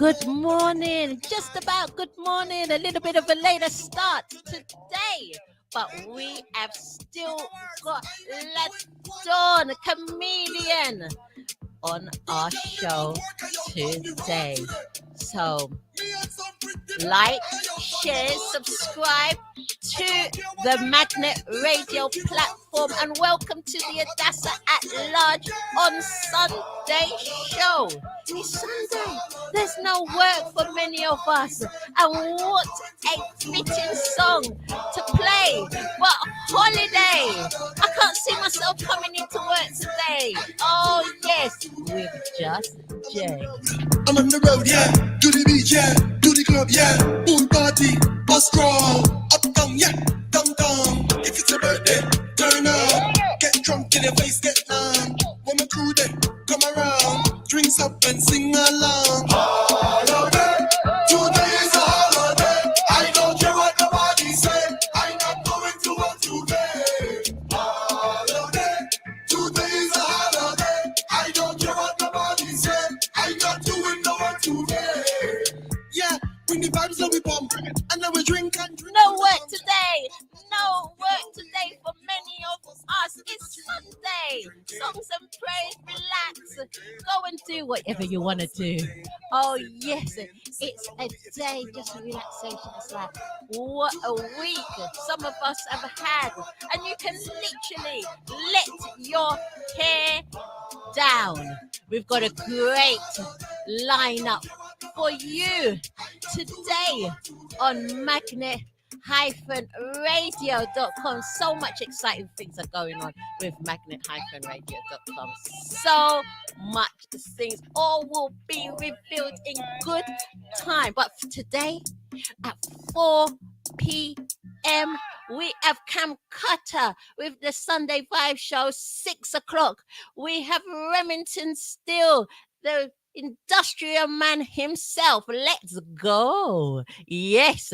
Good morning. Just about good morning. A little bit of a later start today, but we have still got Ladon Chameleon on our show today. So like, share, subscribe to the Magnet Radio platform, and welcome to the Adassah at Large on Sunday show. It's Sunday. There's no work for many of us, and what a fitting song to play but holiday. I can't see myself coming into work today. Oh yes, with Just Jay. I'm on the road, yeah. To the beach, yeah. To the club, yeah. Pool party, bus crawl. Uptown, yeah. Downtown. If it's a birthday, turn up. Get drunk in your face, get numb. When my crew there, come around. Drinks up and sing along. Holiday. Today is a holiday. I don't care what nobody say. I'm not going to work today. Holiday. Today is a holiday. I don't care what nobody say. I'm not doing no work today. Yeah, bring the vibes that we pump, and then we drink and drink. No work today. No work today for many of us. It's Sunday. Songs and praise, relax. Go and do whatever you want to do. Oh, yes. It's a day just for relaxation. It's like, what a week some of us have had. And you can literally let your hair down. We've got a great lineup for you today on magnet-radio.com. So much exciting things are going on with magnet-radio.com. So much things. All will be revealed in good time. But for today, at 4 p.m., we have Cam Cutter with the Sunday Vibe Show, 6 o'clock. We have Remington Steele, the industrial man himself. Let's go. Yes,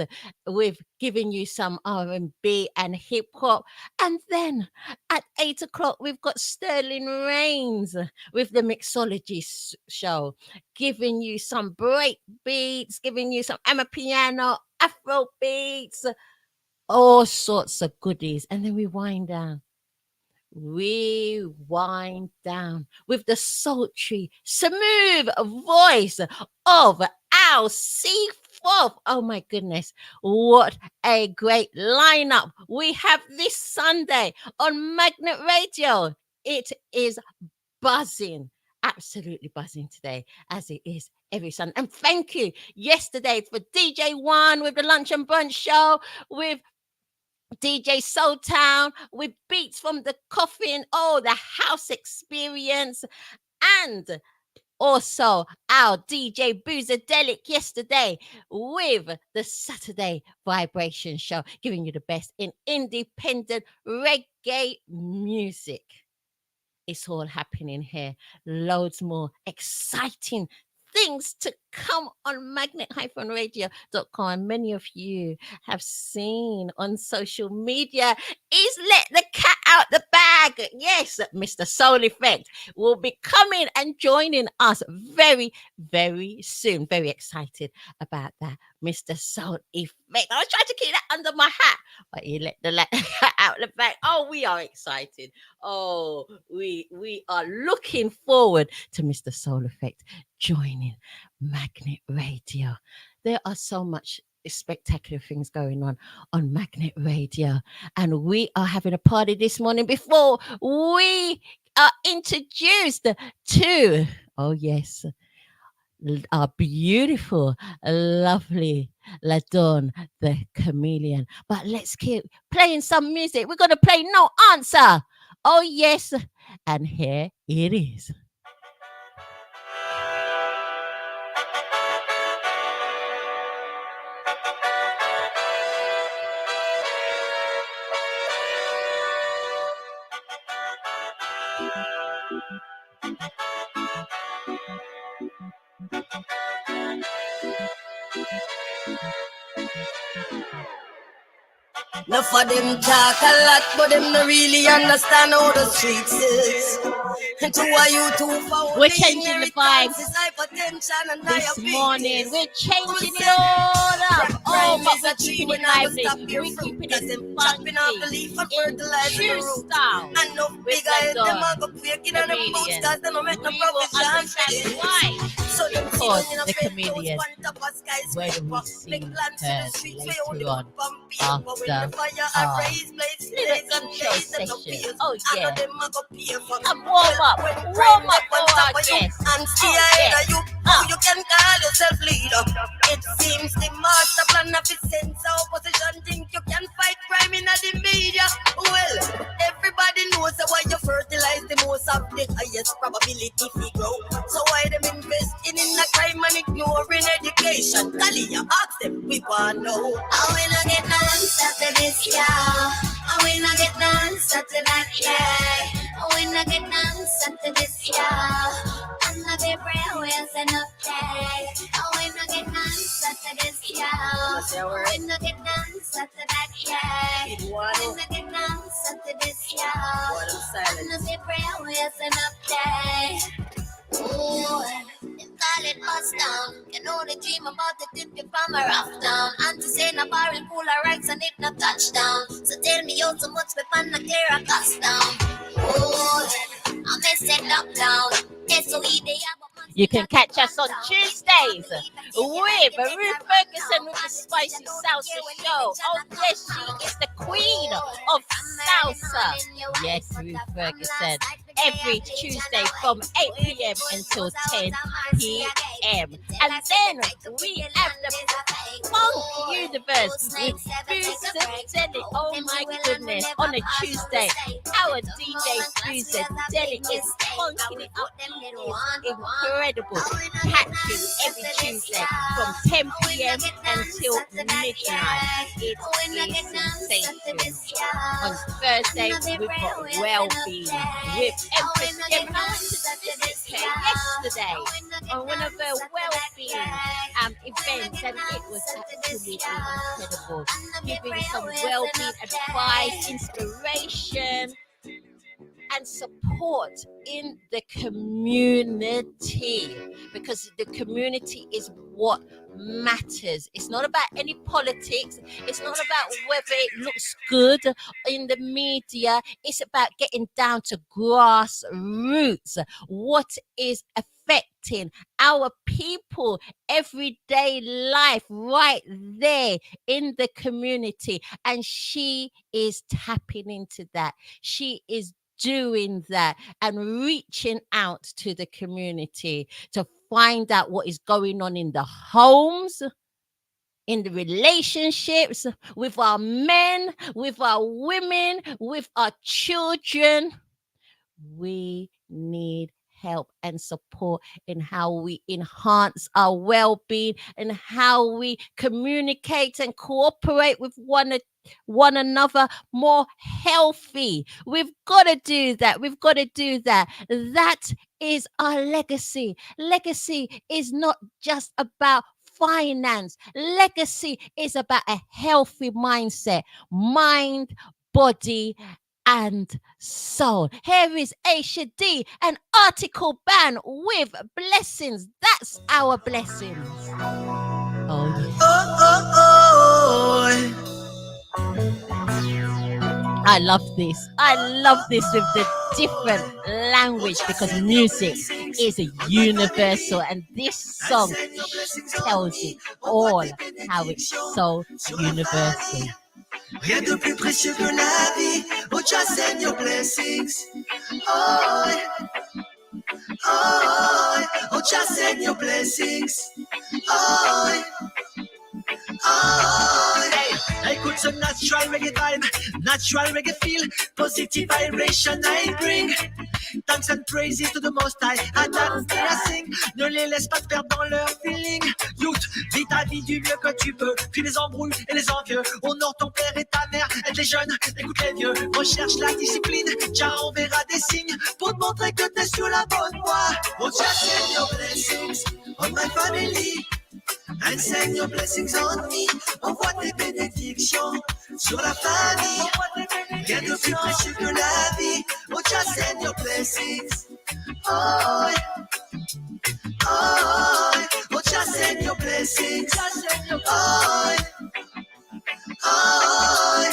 we've given you some R&B and hip hop. And then at 8 o'clock, we've got Sterling Reigns with the Mixology show, giving you some break beats, giving you some Amapiano, Afro beats, all sorts of goodies. And then we wind down. We wind down with the sultry, smooth voice of Al C4. Oh my goodness, what a great lineup we have this Sunday on Magnet Radio. It is buzzing, absolutely buzzing today, as it is every Sunday. And thank you yesterday for DJ One with the Lunch and Brunch show, with DJ Soultown, with beats from the Coffin, the house experience, and also our DJ Boozadelic yesterday with the Saturday Vibration show, giving you the best in independent reggae music. It's all happening here. Loads more exciting things to come on magnet-radio.com. And many of you have seen on social media is let the cat out the bag. Yes, Mr. Soul Effect will be coming and joining us very, very soon. Very excited about that, Mr. Soul Effect. I was trying to keep that under my hat, but he let the cat out the bag. Oh, we are excited. Oh, we are looking forward to Mr. Soul Effect joining Magnet Radio. There are so much spectacular things going on Magnet Radio, and we are having a party this morning before we are introduced to, oh yes, our beautiful, lovely Ladon the Chameleon. But let's keep playing some music. We're going to play No Answer. Oh yes, and here it is. Enough of them talk a lot, but them not really understand how the streets is. And to why you too far. We're changing the vibes this morning. We're changing it all up. Oh, but we're keeping it lively. We're keeping it funky. In true style. With the comedian. We will understand why. Because the comedian, where do we see her later on after our little intro session? Oh yeah, a warm up for our guests. Oh You can call yourself leader. It seems the master plan of his sense of opposition think you can fight crime in the media. Well, everybody knows why you fertilize the most of the highest probability to grow. So why them investing in the crime and ignoring education? Kalia, ask them, we want to know. How we not get no answer to this, yeah? How we not get no answer to that, yeah? How we not get no answer to this, yeah? And not be prayer ways enough day. How we not get no answer to this, yeah? How we not get no answer to that, yeah? How we not get no answer to this, yeah? And not be prayer ways enough day. Ooh, they call it bust down. Can only dream about it if you from a rough town. And to say no barrel full of rights and it no touchdown. So tell me how so much we pan a clear a cost down. Ooh, I'm messing up down. SOE they have. You can catch us on Tuesdays with Ruth Ferguson with the Spicy Salsa Show. Oh yes, she is the queen of salsa. Yes, Ruth Ferguson. Every Tuesday from 8 p.m. until 10 p.m. And then we have the Funk Universe with Boozer Deli. Oh my goodness, on a Tuesday, our DJ Boozer Deli is funking it up. It is incredible. Catch you every Tuesday from 10 p.m. until midnight. It is sensational. On Thursday, we've got Wellbeing with Empress Gemini. I went to the yesterday on one of her well-being events, and it was absolutely incredible. Giving some well-being advice, inspiration, and support in the community, because the community is what matters. It's not about any politics. It's not about whether it looks good in the media. It's about getting down to grassroots. What is affecting our people everyday life right there in the community? And she is tapping into that. She is doing that and reaching out to the community to find out what is going on in the homes, in the relationships, with our men, with our women, with our children. We need help and support in how we enhance our well-being and how we communicate and cooperate with one another more healthy. We've got to do that. We've got to do that. That is our legacy. Legacy is not just about finance. Legacy is about a healthy mindset, mind, body, and soul. Here is Aisha D, an article ban with blessings. That's our blessings. Oh, yeah. I love this. I love this with the different language, because music is a universal, and this song tells it all how it's so universal. Rien de plus précieux que la vie. Oh, just send your blessings. Oh, oh, oh, just send your blessings. Oh, oh. Hey, écoute ce natural reggae vibe, natural reggae feel, positive vibration I bring. Thanks and praises to the Most High, and that's what I sing. Ne les laisse pas te perdre dans leur feeling. Youth, vis ta vie du mieux que tu peux. Puis les embrouilles et les envieux. Honore ton père et ta mère. Aide les jeunes, écoute les vieux. Recherche la discipline, car on verra des signes pour te montrer que t'es sur la bonne voie. Oh, just send your blessings on my family and send your blessings on me. Envoie tes bénédictions sur la famille. Rien de plus précieux que la vie. Oh, just send your blessings. Oh, oh, oh, just send your blessings. Oh, oh.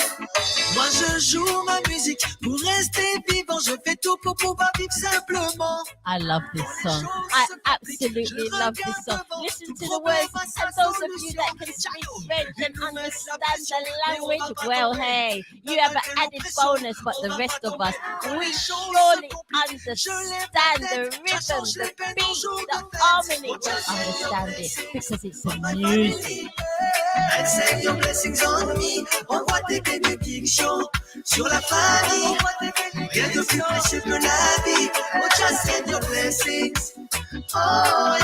Moi je joue ma musique pour rester vivant. Je fais tout pour pouvoir vivre simplement. I love this song. I absolutely love this song. Listen to the words. And those of you that can speak French and understand the language, well, hey, you have an added bonus. But the rest of us, we surely understand the rhythm, the beat, the harmony. We understand it because it's the music. And send your blessings on me. Envoie tes bénédictions sur la famille. Rien de plus précieux que la vie. Oh, just send your blessings. Oh,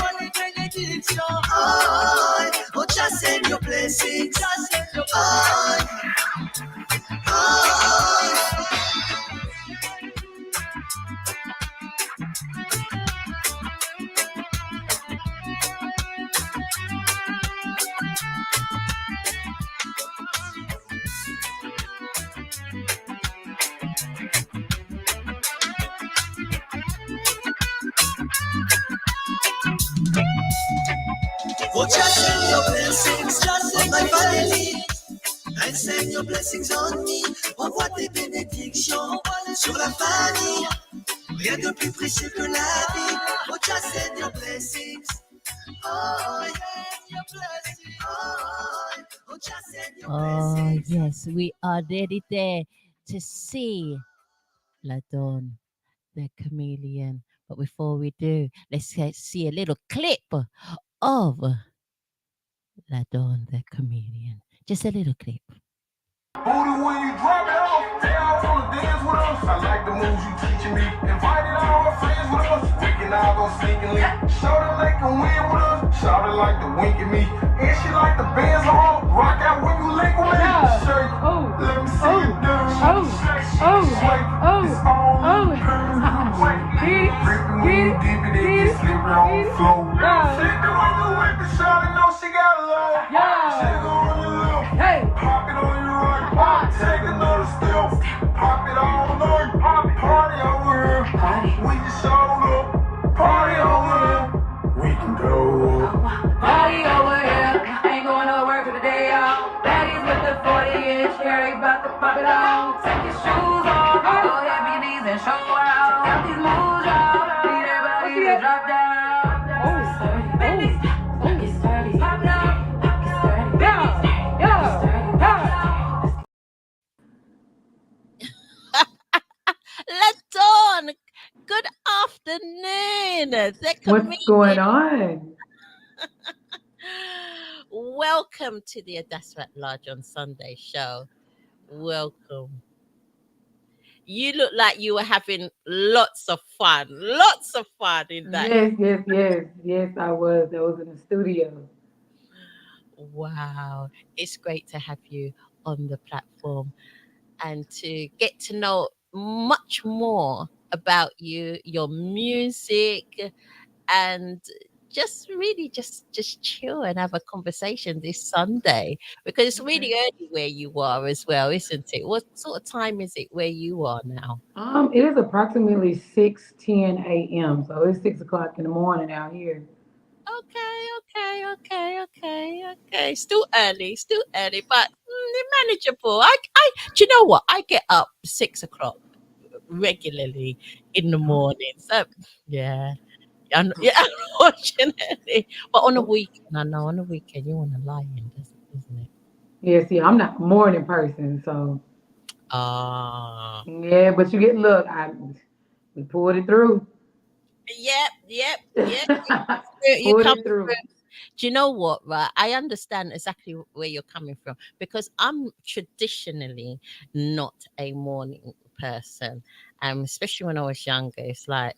oh, oh, just send your blessings. Oh, oh. Oh, just send your blessings on my family. And send your blessings on me. Envoie tes bénédictions sur la famille. Rien de plus précieux que la vie. Oh, just send your blessings. Oh, just send your blessings. Yes, we are nearly there to see La Dawn, the Chameleon. But before we do, let's see a little clip of La Dawn, the Chameleon. Just a little clip. Booty when you drop it off, they all wanna dance with us. I like the moves you teaching me. Invited all her friends with us. We can all go sneakingly. Shout it like a win with us. Shout it like the wink at me. And she like the bands on. Rock out when you link with me. Shake, let me see you do. It's all in her. Ripping when you dip it, it slip it on the floor. Shake it when you whip it, shout it, know she got love. Shake it on your left, pop it on your right. Take another step, pop it all night. Party over here, we just showed up. Party over here, we can go up. Party over here, ain't going to work today, y'all. Baddies with the 40-inch hair, they about to pop it on. Take your shoes off, go ahead, be these and show out. Got these moves, y'all. Need everybody to drop down. It's 30, baby. It's 30, pop it on. It's 30, baby. It's 30, pop it on. La Dawn, good afternoon. What's going on? Welcome to the Adassah at Large on Sunday show. Welcome. You look like you were having lots of fun in that. Yes, I was. I was in the studio. Wow. It's great to have you on the platform and to get to know much more about you, your music, and just really just chill and have a conversation this Sunday, because it's really early where you are as well, isn't it? What sort of time is it where you are now? It is approximately 6:10 a.m. So it's 6 o'clock in the morning out here. Okay. Still early, but manageable. I do you know what? I get up 6 o'clock regularly in the morning. So yeah. Unfortunately. But on a weekend, I know on a weekend you want to lie in, isn't it? Yeah, see, I'm not a morning person, so Ah. yeah. But you get look, we pulled it through. Yep. You Pulled come it through. through. Do you know what, right? I understand exactly where you're coming from, because I'm traditionally not a morning person. Especially when I was younger, it's like,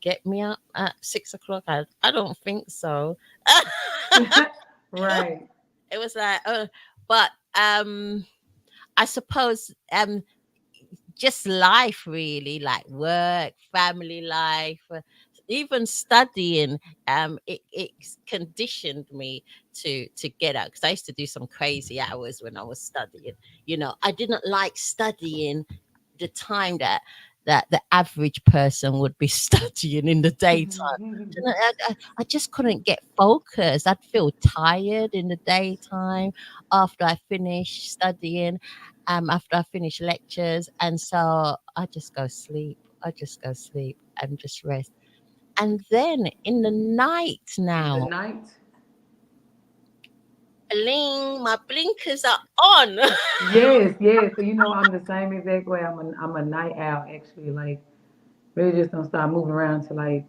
get me up at 6 o'clock. I don't think so. Right. It was like, but I suppose just life really, like work, family life. even studying, it conditioned me to get out, because I used to do some crazy hours when I was studying. I didn't like studying the time that the average person would be studying in the daytime. I just couldn't get focused. I'd feel tired in the daytime after I finished studying, after I finish lectures, and so I just go sleep. I just go sleep and just rest. And then in the night In the now, night. bling, my blinkers are on. Yes, yes. So I'm the same exact way. I'm a night owl actually. Like really just don't start moving around to like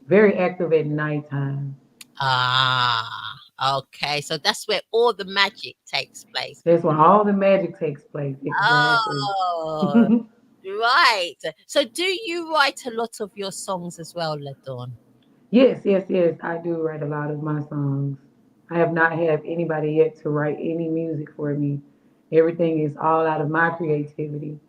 very active at nighttime. Ah, okay. So that's where all the magic takes place. That's when all the magic takes place. Exactly. Oh, right. So do you write a lot of your songs as well, Ladon? Yes, yes, yes. I do write a lot of my songs. I have not had anybody yet to write any music for me. Everything is all out of my creativity.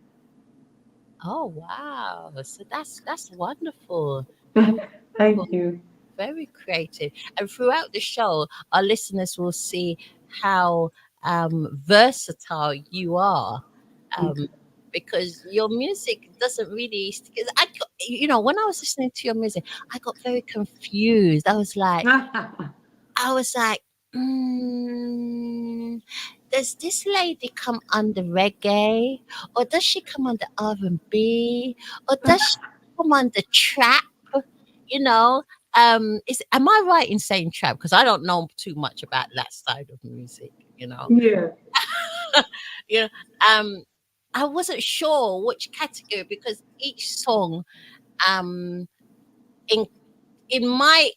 Oh, wow. So that's wonderful. That's Thank wonderful. you. Very creative. And throughout the show, our listeners will see how versatile you are. Um, because your music doesn't really, because when I was listening to your music, I got very confused. I was like, mm, does this lady come under reggae, or does she come under R&B, or does she come under trap? You know, is am I right in saying trap? Because I don't know too much about that side of music. You know, Yeah. you know, um, I wasn't sure which category, because each song, um, in my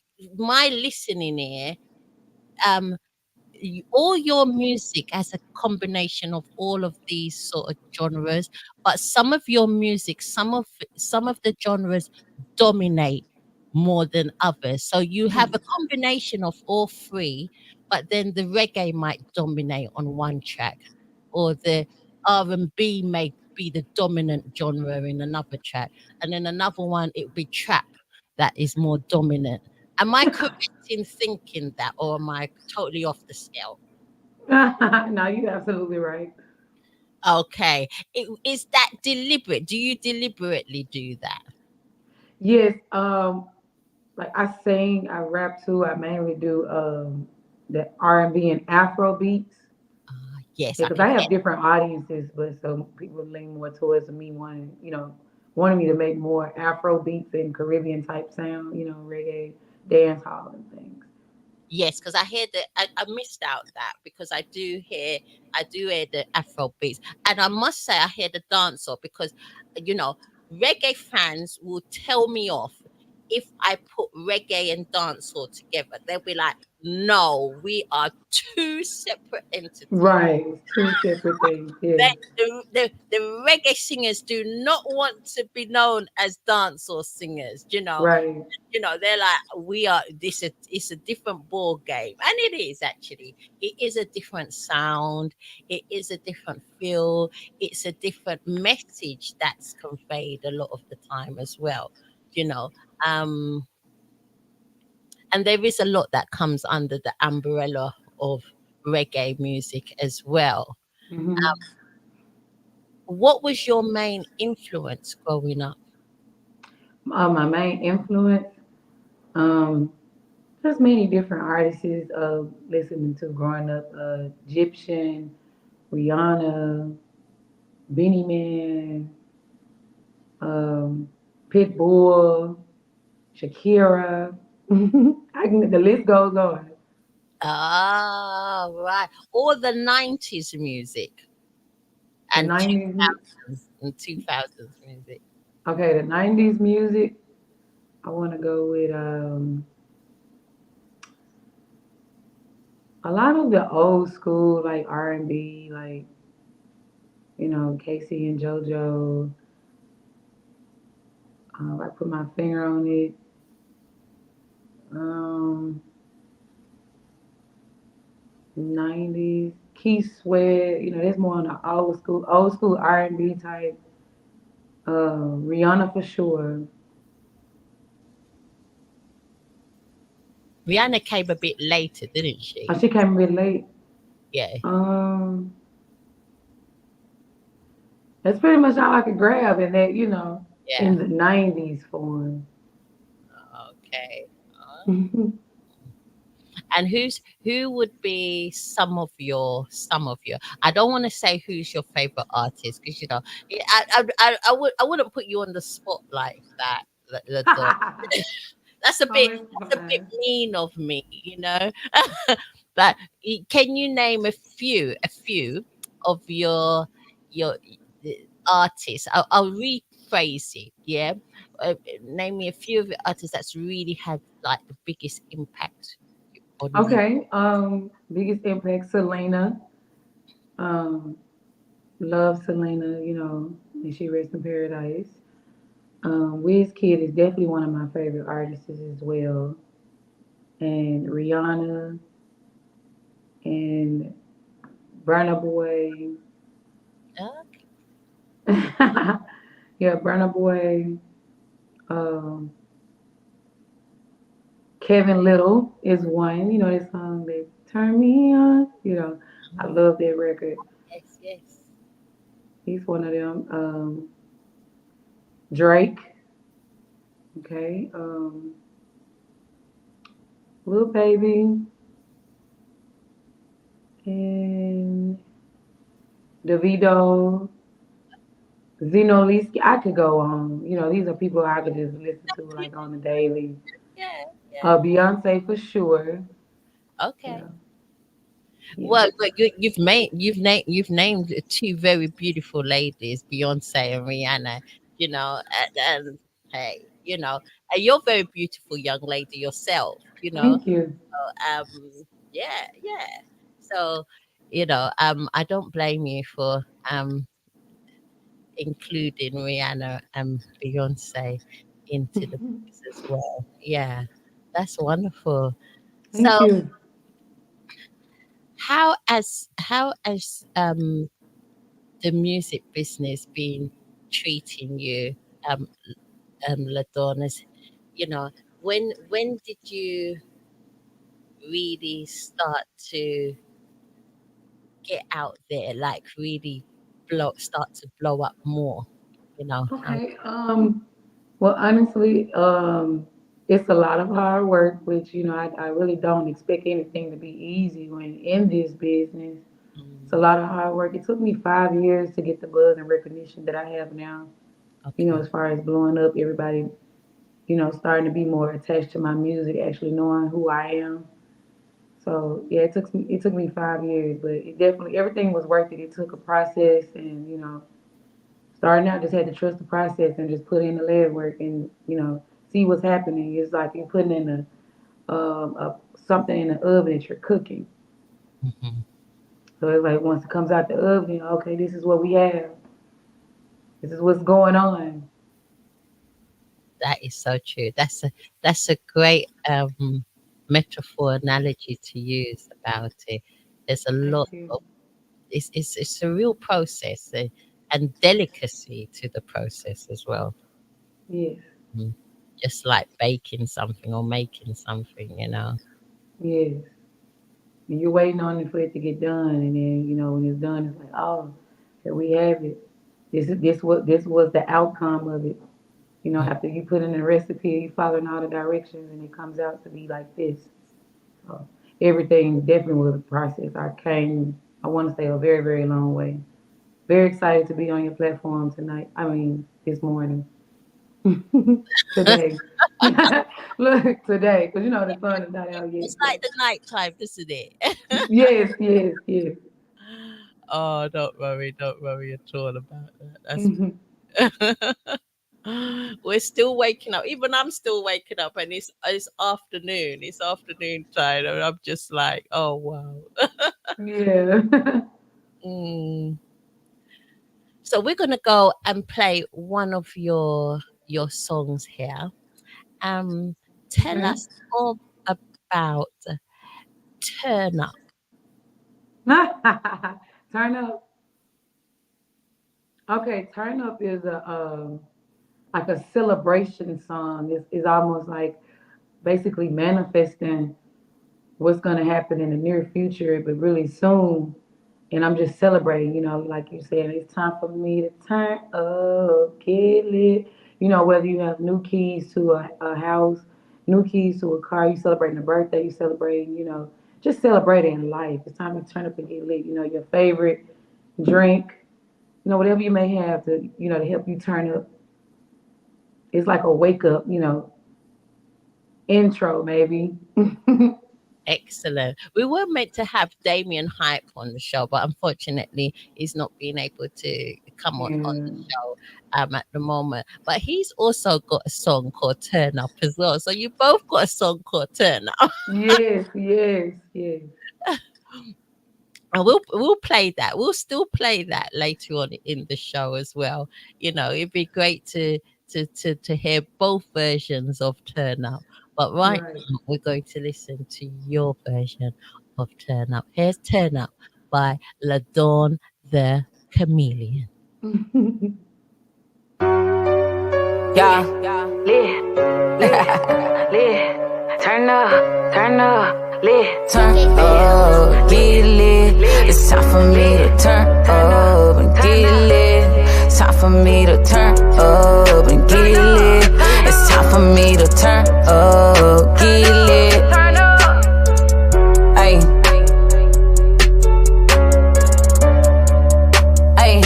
listening ear, um all your music as a combination of all of these sort of genres, but some of the genres dominate more than others. So you have a combination of all three, but then the reggae might dominate on one track, or the R&B may be the dominant genre in another track, and then another one it would be trap that is more dominant. Am I correct in thinking that, or am I totally off the scale? No, you're absolutely right. Okay. Is that deliberate? Do you deliberately do that? Yes, like I sing, I rap too. I mainly do the R&B and Afro beats. Yes, Yeah, I because can I hear. have different audiences, but so people lean more towards me wanting me to make more Afro beats and Caribbean type sound, reggae, dance hall and things. Yes, because I hear that I missed out that, because I do hear the Afro beats, and I must say I hear the dancehall, because you know reggae fans will tell me off if I put reggae and dancehall together. They'll be like, "No, we are two separate entities." Right, it's two separate things. They, Yeah, the reggae singers do not want to be known as dancehall singers. right. They're like, we are this is it's a different ball game, and it is actually. It is a different sound, it is a different feel, it's a different message that's conveyed a lot of the time as well. you know um and there is a lot that comes under the umbrella of reggae music as well. Hmm. What was your main influence growing up? My main influence, um, there's many different artists listening to growing up. Egyptian, Rihanna, Benny Man, um, Pitbull, Shakira. The list goes on. Ah, right. All the 90s music The and 90s, 2000s music. okay, the 90s music. I want to go with a lot of the old school like R&B, like Casey and JoJo. I put my finger on it. Um, 90s, Keith Sweat. That's more on the old school R&B type. Rihanna for sure. Rihanna came a bit later, didn't Oh, she? she came a bit late. Yeah, Um, that's pretty much all I could grab in that, yeah. in the '90s form. Okay. And who would be some of your I don't want to say who's your favorite artist because I wouldn't put you on the spot like that, Ladon. That's a Oh, bit it's that's a bit fine. mean of me. But can you name a few of your artists? I'll rephrase it. Yeah, name me a few of the artists that's really had like the biggest impact on you. Okay. Biggest impact, Selena. Um, love Selena, and she rests in paradise. Kid is definitely one of my favorite artists as well. And Rihanna and Burna Boy. Okay. Yeah, Burna Boy. Um, Kevin Little is one. You know that song that Turn Me On. I Mm, love that record. yes, yes. He's one of them. Drake. Okay. Lil Baby and Davido. Zinoliski. I could go on. These are people I could just listen to like on the daily. Yeah, yeah. Beyonce for sure. Okay. Yeah. Yeah. Well, but you've named two very beautiful ladies, Beyonce and Rihanna. And hey, and you're a very beautiful young lady yourself. Thank you. Yeah, yeah. So, I don't blame you for including Rihanna and Beyonce into the mix as well. Yeah, that's wonderful. Thank So, you. how has the music business been treating you, um, Ladonis? You know, when did you really start to get out there, like really start to blow up more? You know, Okay. Well, honestly, it's a lot of hard work, which, I really don't expect anything to be easy when in this business. It's a mm, lot of hard work. It took me 5 years to get the buzz and recognition that I have now. okay. As far as blowing up, everybody, starting to be more attached to my music, actually knowing who I am. So yeah, it took me 5 years, but it definitely everything was worth it. It took a process, and starting out just had to trust the process and just put in the lead work and see what's happening. It's like you're putting in something in the oven that you're cooking. Mhm. So it's like once it comes out the oven, okay, this is what we have. This is what's going on. That is so true. That's a great metaphor analogy to use about it. There's a Thank lot you. of it's a real process, and delicacy to the process as well. Yes, Mm. Just like baking something or making something. yes. And you're waiting on it for it to get done, and then when it's done, it's like, oh, here we have it. This was the outcome of it. Mm. After you put in the recipe, you following all the directions, and it comes out to be like this. So everything definitely was a process. I want to say, a very, very long way. Very excited to be on your platform tonight. I mean, this morning, today. Look, today, because the sun is not out yet. It's So like the nighttime, isn't it? yes, yes, yes. Oh, don't worry at all about that. That's we're still waking up. Even I'm still waking up, and it's afternoon. It's afternoon time, and I'm just like, oh wow. Yeah. Mm. So we're gonna go and play one of your songs here. Um, tell Okay. us all about Turn Up. Turn up. Okay, turn up is a like a celebration song. It's almost like basically manifesting what's going to happen in the near future, but really soon. And I'm just celebrating, like you said, it's time for me to turn up, get lit. Whether you have new keys to a house, new keys to a car, you celebrating a birthday, you celebrating, just celebrating life. It's time to turn up and get lit. Your favorite drink, whatever you may have to help you turn up. It's like a wake up, intro maybe. Excellent. We were meant to have Damion Hype on the show, but unfortunately, he's not being able to come on the Yeah. show at the moment. But he's also got a song called Turn Up as well. So you both got a song called Turn Up. Yes, yes, yes. And we'll play that. We'll still play that later on in the show as well. It'd be great to hear both versions of Turn Up. But right Right. now we're going to listen to your version of Turn Up. Here's Turn Up by LaDawn the Chameleon. Yeah, lit, lit, turn up, lit, turn up, get lit. It's time for me to turn up and get lit. It's time for me to turn up and get lit. It's time for me to turn up, get lit. Ay, ay.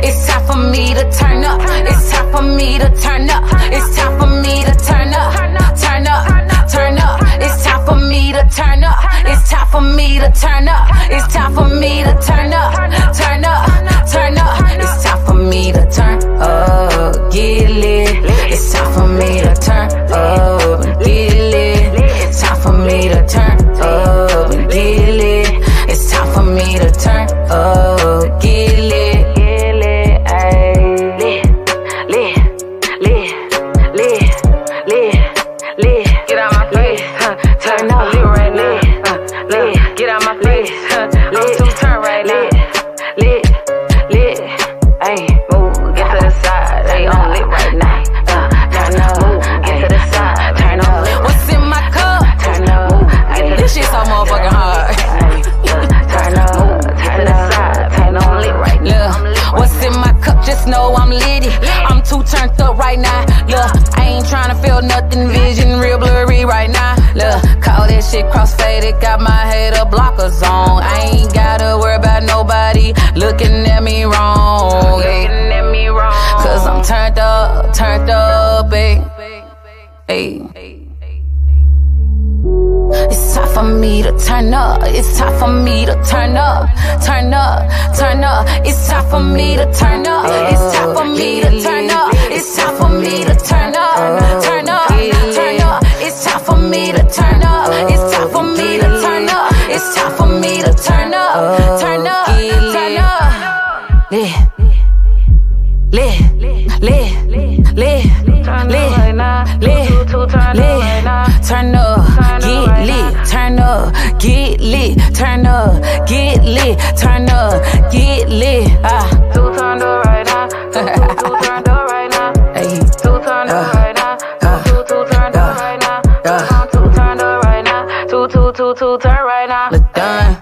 It's time for me to turn up. It's time for me to turn up. It's time for me to turn up. Turn up, turn up. It's time for me to turn up. It's time for me to turn up. It's time for me to turn up. Turn up, turn up. It's time for me to turn up. Get lit. It's time for me to turn up and get lit. It's time for me to turn up and get lit. It's time for me to turn up, get lit. Get out my face, turn up, lit right now. Get out my face, I'm too turn right now. Lit, ayy, move, get to the side, ayy, I'm lit right now. Turn up, move, get to the side, turn up. What's in my cup? Turn up, this shit so motherfucking hard. Turn up, get to the side, turn up, I'm lit right now. What's in my cup? Just know I'm litty. I'm too turned up right now. Look, I ain't tryna feel nothing. Vision real blurry right now. Look, call that shit crossfaded. Got my head a blockers on. I ain't gotta worry about nobody looking at me wrong. Cause I'm turned up, ayy. It's time for me to turn up. It's time for me to turn up. Turn up, turn up. It's time for me to turn up. It's time for me to turn up. It's time for me to turn up. Turn up, turn up. It's time for me to turn up. It's time for me to turn up. It's time for me to turn up. Turn up, turn up. Lit, lit, lit, lit, lit, turn up, get lit, turn up, get lit, turn up, get lit, turn up, get lit. Two turned up right now, two turned up right now, two turned up right now, two turned up right now, two turned up right now, two turn right now. Look done.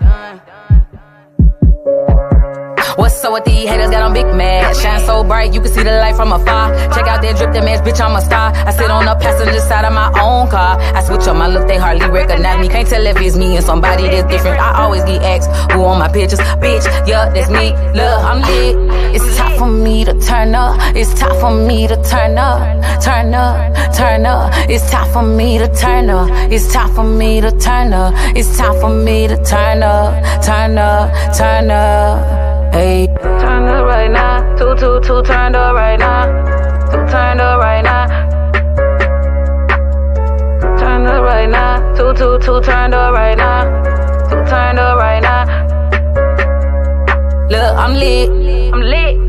What's up with these haters? Got on big mad. Shine so bright, you can see the light from afar. Check out that drip, that match, bitch, I'm a star. I sit on the passenger side of my own car. I switch up my look, they hardly recognize me. Can't tell if it's me and somebody that's different. I always get asked who on my pictures. Bitch, yeah, that's me. Look, I'm lit. It's time for me to turn up. It's time for me to turn up. Turn up, turn up. It's time for me to turn up. It's time for me to turn up. It's time for me to turn up. Turn up, turn up. Hey, turn up right now, two turned up right now, two turned up right now, turn up right now, two turned up right now, two turned up right now. Look, I'm lit, I'm lit.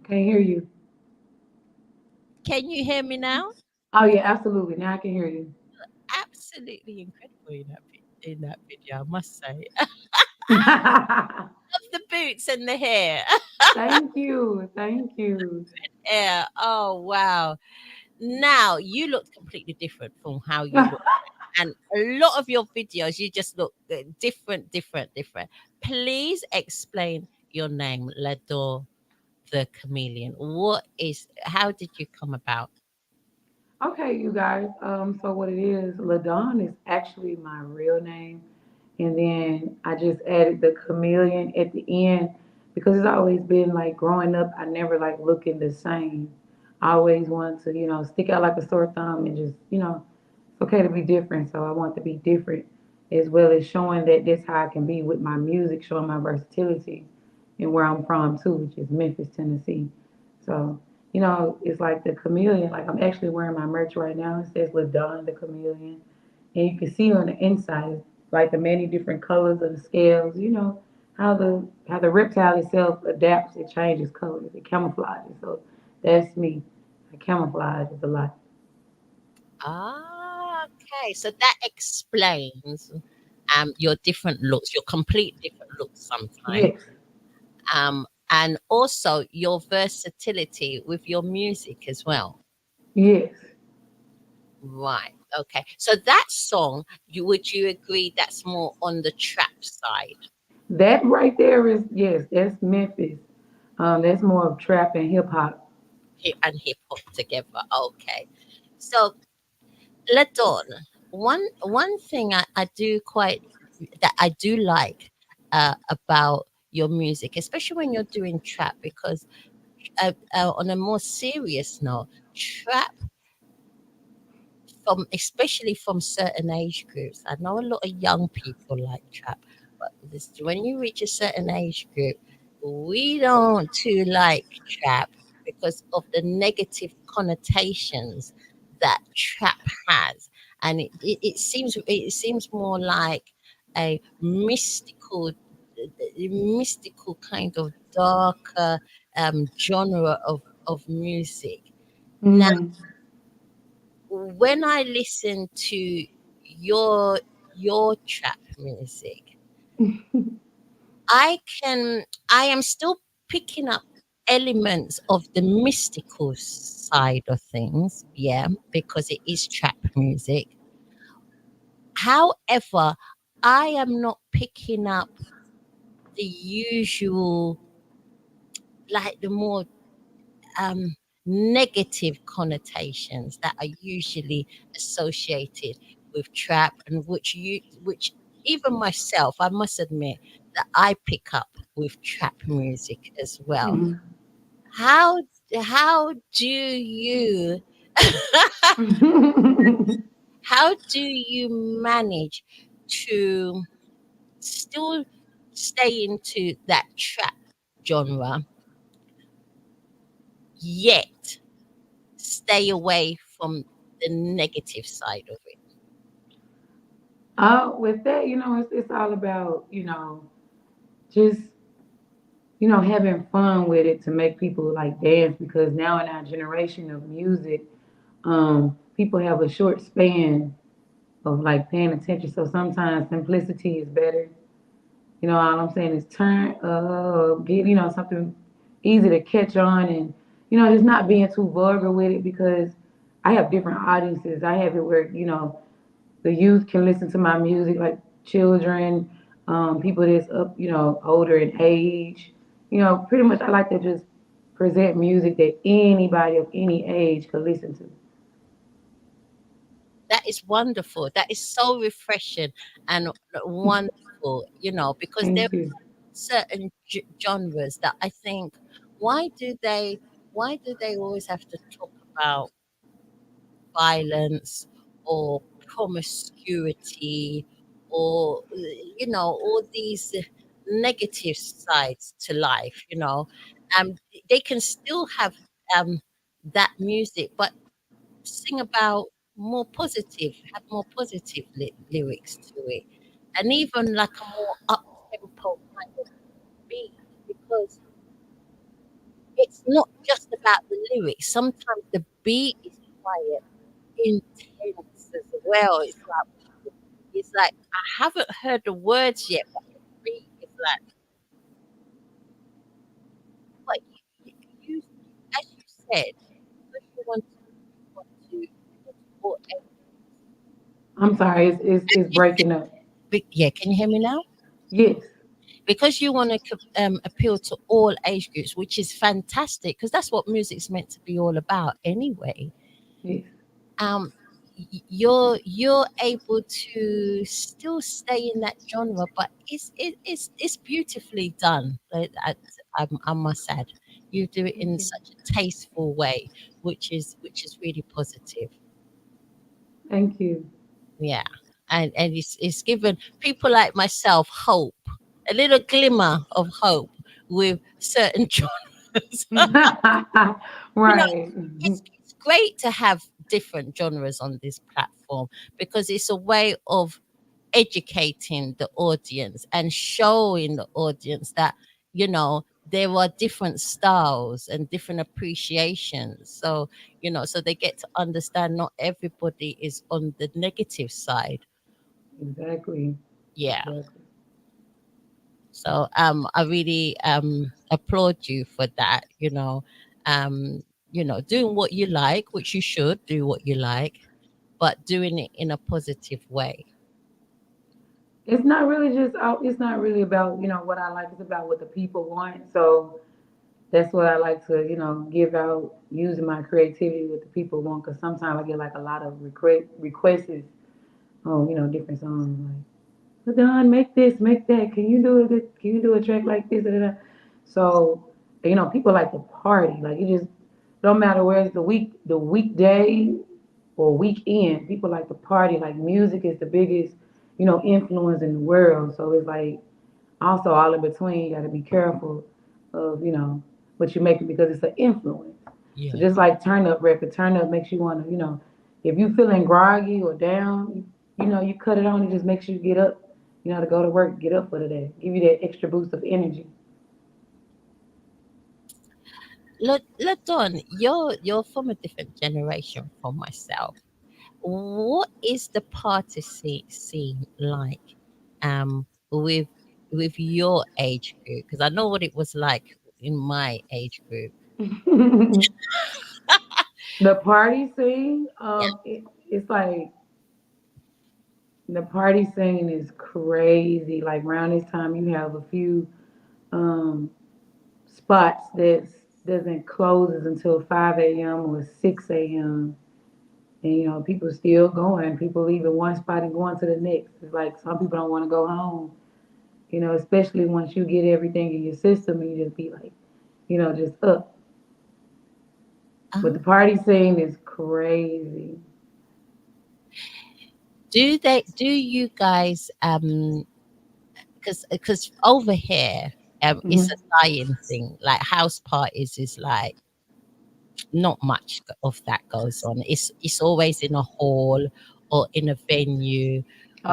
Can't hear you. Can you hear me now? Oh yeah, absolutely. Now I can hear you. absolutely incredible in that video, I must say. Love the boots and the hair. Thank you. Thank you. Yeah. Oh wow. Now you look completely different from how you look, and a lot of your videos you just look different, different, different. Please explain your name, Lador the Chameleon. What is? How did you come about? Okay, you guys. So what it is, Ladon is actually my real name, and then I just added the chameleon at the end because it's always been like growing up. I never like looking the same. I always want to, stick out like a sore thumb and just, it's okay to be different. So I want to be different as well as showing that that's how I can be with my music, showing my versatility and where I'm from too, which is Memphis, Tennessee. So it's like the chameleon. Like I'm actually wearing my merch right now. It says LaDon the chameleon. And you can see on the inside like the many different colors of the scales, how the reptile itself adapts, it changes colors, it camouflages. So that's me. I camouflage a lot. Ah, okay. So that explains your different looks, your complete different looks sometimes. Yes, And also your versatility with your music as well. yes. Right. Okay. So that song, would you agree that's more on the trap side That right there is yes, that's Memphis. That's more of trap and hip hop. and hip hop together? Okay. So Ladon, one thing I do quite that I do like about your music, especially when you're doing trap, because on a more serious note, trap from especially from certain age groups. I know a lot of young people like trap, but when you reach a certain age group, we don't too like trap because of the negative connotations that trap has, and it seems more like a mystical kind of darker genre of music. Now Hmm. when I listen to your trap music, I am still picking up elements of the mystical side of things, yeah, because it is trap music. However, I am not picking up the usual, like the more um, negative connotations that are usually associated with trap, and which even myself, I must admit that I pick up with trap music as well. Hmm. How how do you how do you manage to still stay into that trap genre yet stay away from the negative side of it? With that, it's all about, just, having fun with it to make people like dance because now in our generation of music, people have a short span of like paying attention. So sometimes simplicity is better. All I'm saying is turn up, get, something easy to catch on and, just not being too vulgar with it because I have different audiences. I have it where, the youth can listen to my music, like children, people that's up, older in age. Pretty much I like to just present music that anybody of any age could listen to. That is wonderful. That is so refreshing and wonderful, because there Thank are you. certain genres that I think, why do they why do they always have to talk about violence or promiscuity or all these negative sides to life, um they can still have um that music but sing about have more positive lyrics to it, and even like a more up tempo kind of beat, because it's not just about the lyrics. Sometimes the beat is quite intense as well. It's like It's like I haven't heard the words yet, but the beat is like what you as you said, because you want to support I'm sorry, it's breaking up. yeah, can you hear me now? Yes, Because you want to appeal to all age groups, which is fantastic because that's what music's meant to be all about anyway. yes, um you're able to still stay in that genre, but it's beautifully done. I must add, you do it in thank you, such a tasteful way, which is really positive. thank you. Yeah, and it's given people like myself hope, a little glimmer of hope with certain genres. you know Right. it's great to have different genres on this platform because it's a way of educating the audience and showing the audience that there are different styles and different appreciations, so they get to understand not everybody is on the negative side. Exactly. Yeah. Exactly. So I really applaud you for that, doing what you like, which you should do what you like, but doing it in a positive way. It's not really just it's not really about, what I like, it's about what the people want. So that's what I like to, give out using my creativity what the people want, because sometimes I get like a lot of requests on, different songs like, Don, make this, make that. Can you do a track like this? Da, da, da. So, people like to party. Like, it just don't matter where it's the weekday or weekend. People like to party. Like, music is the biggest, influence in the world. So it's like also all in between. You got to be careful of, what you're making, because it's an influence. So Yeah. just like turn up makes you want to, if you feeling groggy or down, you cut it on. It just makes you get up, to go to work, get up for the day, give you that extra boost of energy. Look, Don, you're from a different generation from myself. What is the party scene like with your age group? Because I know what it was like in my age group. The party scene, Yeah. it's like the party scene is crazy. Like around this time, you have a few um, spots that doesn't closes until 5 a.m. or 6 a.m. And people still going. People leaving one spot and going to the next. It's like some people don't want to go home. Especially once you get everything in your system and you just be like, just up. But the Oh, party scene is crazy. do you guys because over here it's a Hmm. dying thing. Like house parties is like not much of that goes on. It's always in a hall or in a venue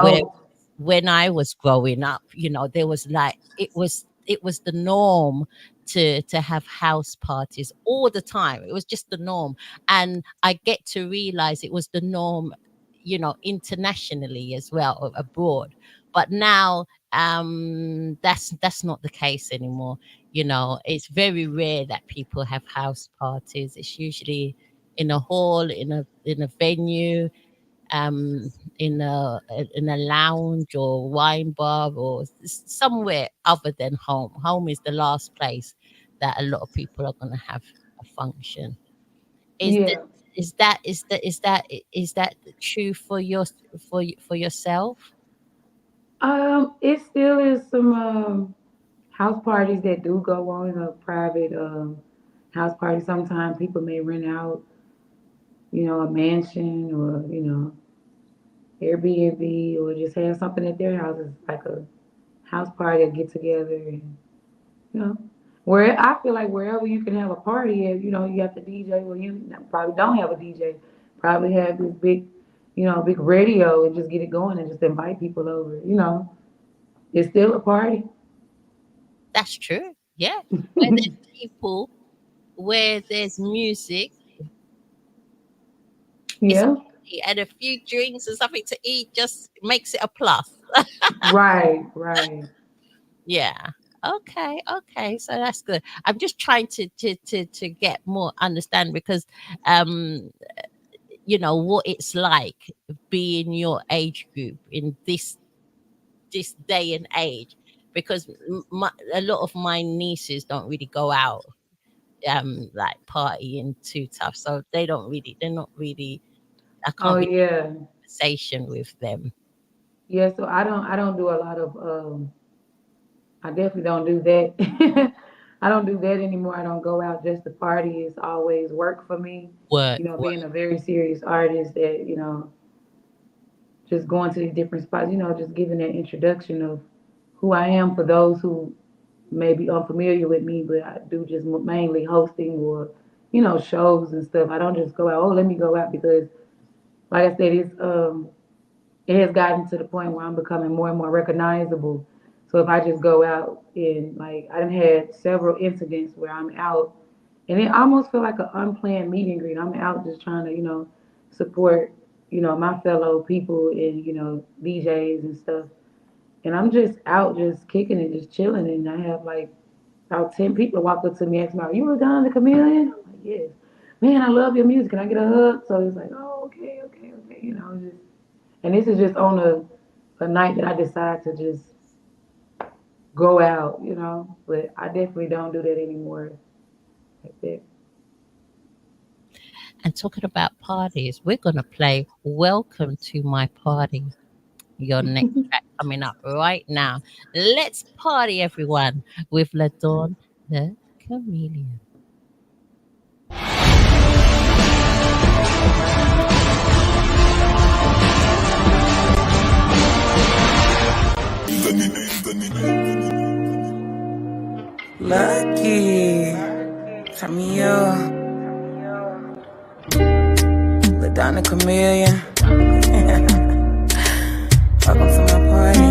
where Oh, when I was growing up, there was like it was the norm to have house parties all the time. It was just the norm. And I get to realize it was the norm, internationally as well, abroad. But now that's not the case anymore. It's very rare that people have house parties. It's usually in a hall, in a venue, um, in a lounge or wine bar or somewhere other than home. Home is the last place that a lot of people are going to have a function. Is that yeah. is that true for for yourself? It still is some house parties that do go on in a private house party. Sometimes people may rent out, a mansion or Airbnb, or just have something at their house. It's like a house party, or get together, and you know, where I feel like wherever you can have a party at, you have the DJ. Well, you probably don't have a DJ. Probably have this big, big radio, and just get it going and just invite people over. It's still a party. That's true. Yeah. Where there's people, where there's music, it's Yeah. party, and a few drinks and something to eat just makes it a plus. Right, right. Yeah. Okay. Okay. So that's good. I'm just trying to get more understand because um what it's like being your age group in this day and age, because a lot of my nieces don't really go out like partying too tough, so they're not really, I Oh can't be yeah. conversation with them. Yeah, so I don't do a lot of I definitely don't do that. I don't do that anymore. I don't go out just to party. It's always work for me. Work, work. Being a very serious artist that, just going to these different spots, just giving that introduction of who I am for those who may be unfamiliar with me, but I do just mainly hosting or, shows and stuff. I don't just go out, oh, let me go out because like I said, it has gotten to the point where I'm becoming more and more recognizable. So if I just go out and like I've had several incidents where I'm out and it almost feel like an unplanned meet and greet. I'm out just trying to, support, my fellow people and, DJs and stuff. And I'm just out just kicking and just chilling and I have like about 10 people walk up to me asking me, "Are you done the Chameleon?" I'm like, "Yes." "Man, I love your music. Can I get a hug?" So it's like, "Oh, okay, okay, okay." Just and this is just on a night that I decide to just go out, But I definitely don't do that anymore like that. And talking about parties, we're gonna play "Welcome to My Party," your next track coming up right now. Let's party, everyone, with Ladon the Chameleon. Lucky, Damion, the Chameleon. Welcome to my party.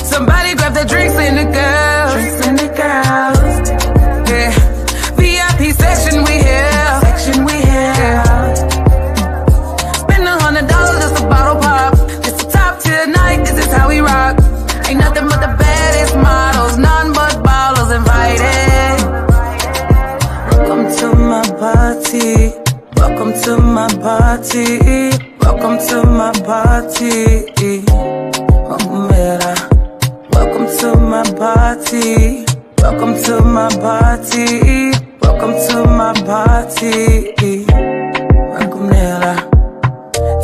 Somebody grab the drinks and the girls. Yeah. VIP section we here. Yeah. Spend $100 just a bottle pop. Just a top tier night, this is how we rock. Ain't nothing but the baddest models, none but ballers invited. Welcome to my party. Welcome to my party. Welcome to my party. Welcome to my party. Welcome to my party. Welcome to my party. Welcome, Nella.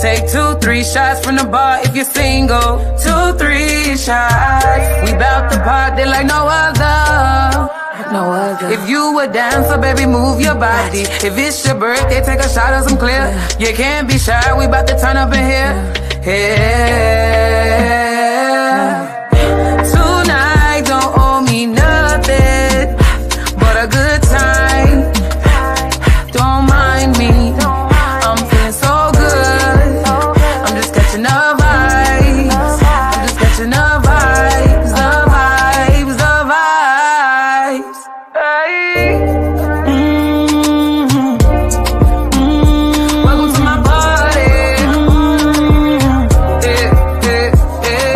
Take 2, 3 shots from the bar if you're single. 2, 3 shots. We bout to party like no other. If you a dancer, baby, move your body. If it's your birthday, take a shot of some clear. You can't be shy, we bout to turn up in here. Yeah. Tonight don't owe me nothing but a good time. Don't mind me, I'm feeling so good. I'm just catching the vibes. I'm just catching the vibes, the vibes, the vibes. Hey. Welcome to my party. Yeah, yeah, yeah.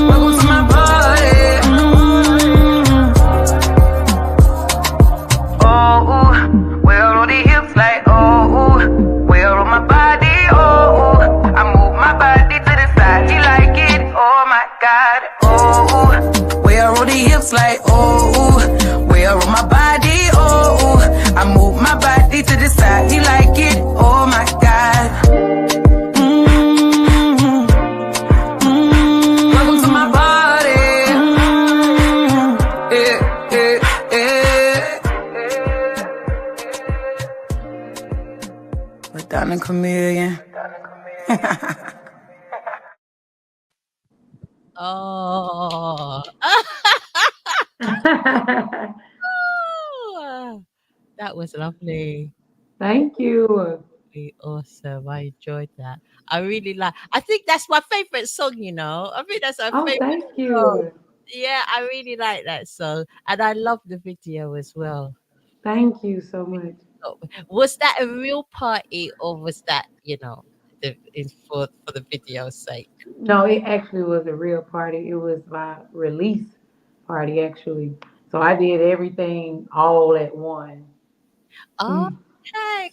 Welcome to my party. Oh, well on the hips like oh, well on my body oh, I move my body to the side. He like it, oh my God. Oh, well on the hips like oh, well on my body oh, I move my body to the side. He like it, oh my God. Welcome to my party. Yeah, yeah, yeah. With Donna Chameleon. Oh. That was lovely. Thank you. Really awesome. I enjoyed that. I really like. I think that's my favorite song. I think that's my Oh, favorite thank song. you. Yeah, I really like that song, and I love the video as well. Thank you so much. Oh, was that a real party, or was that for the video's sake? No, it actually was a real party. It was my release party, actually. So I did everything all at one. Oh, Mm. okay.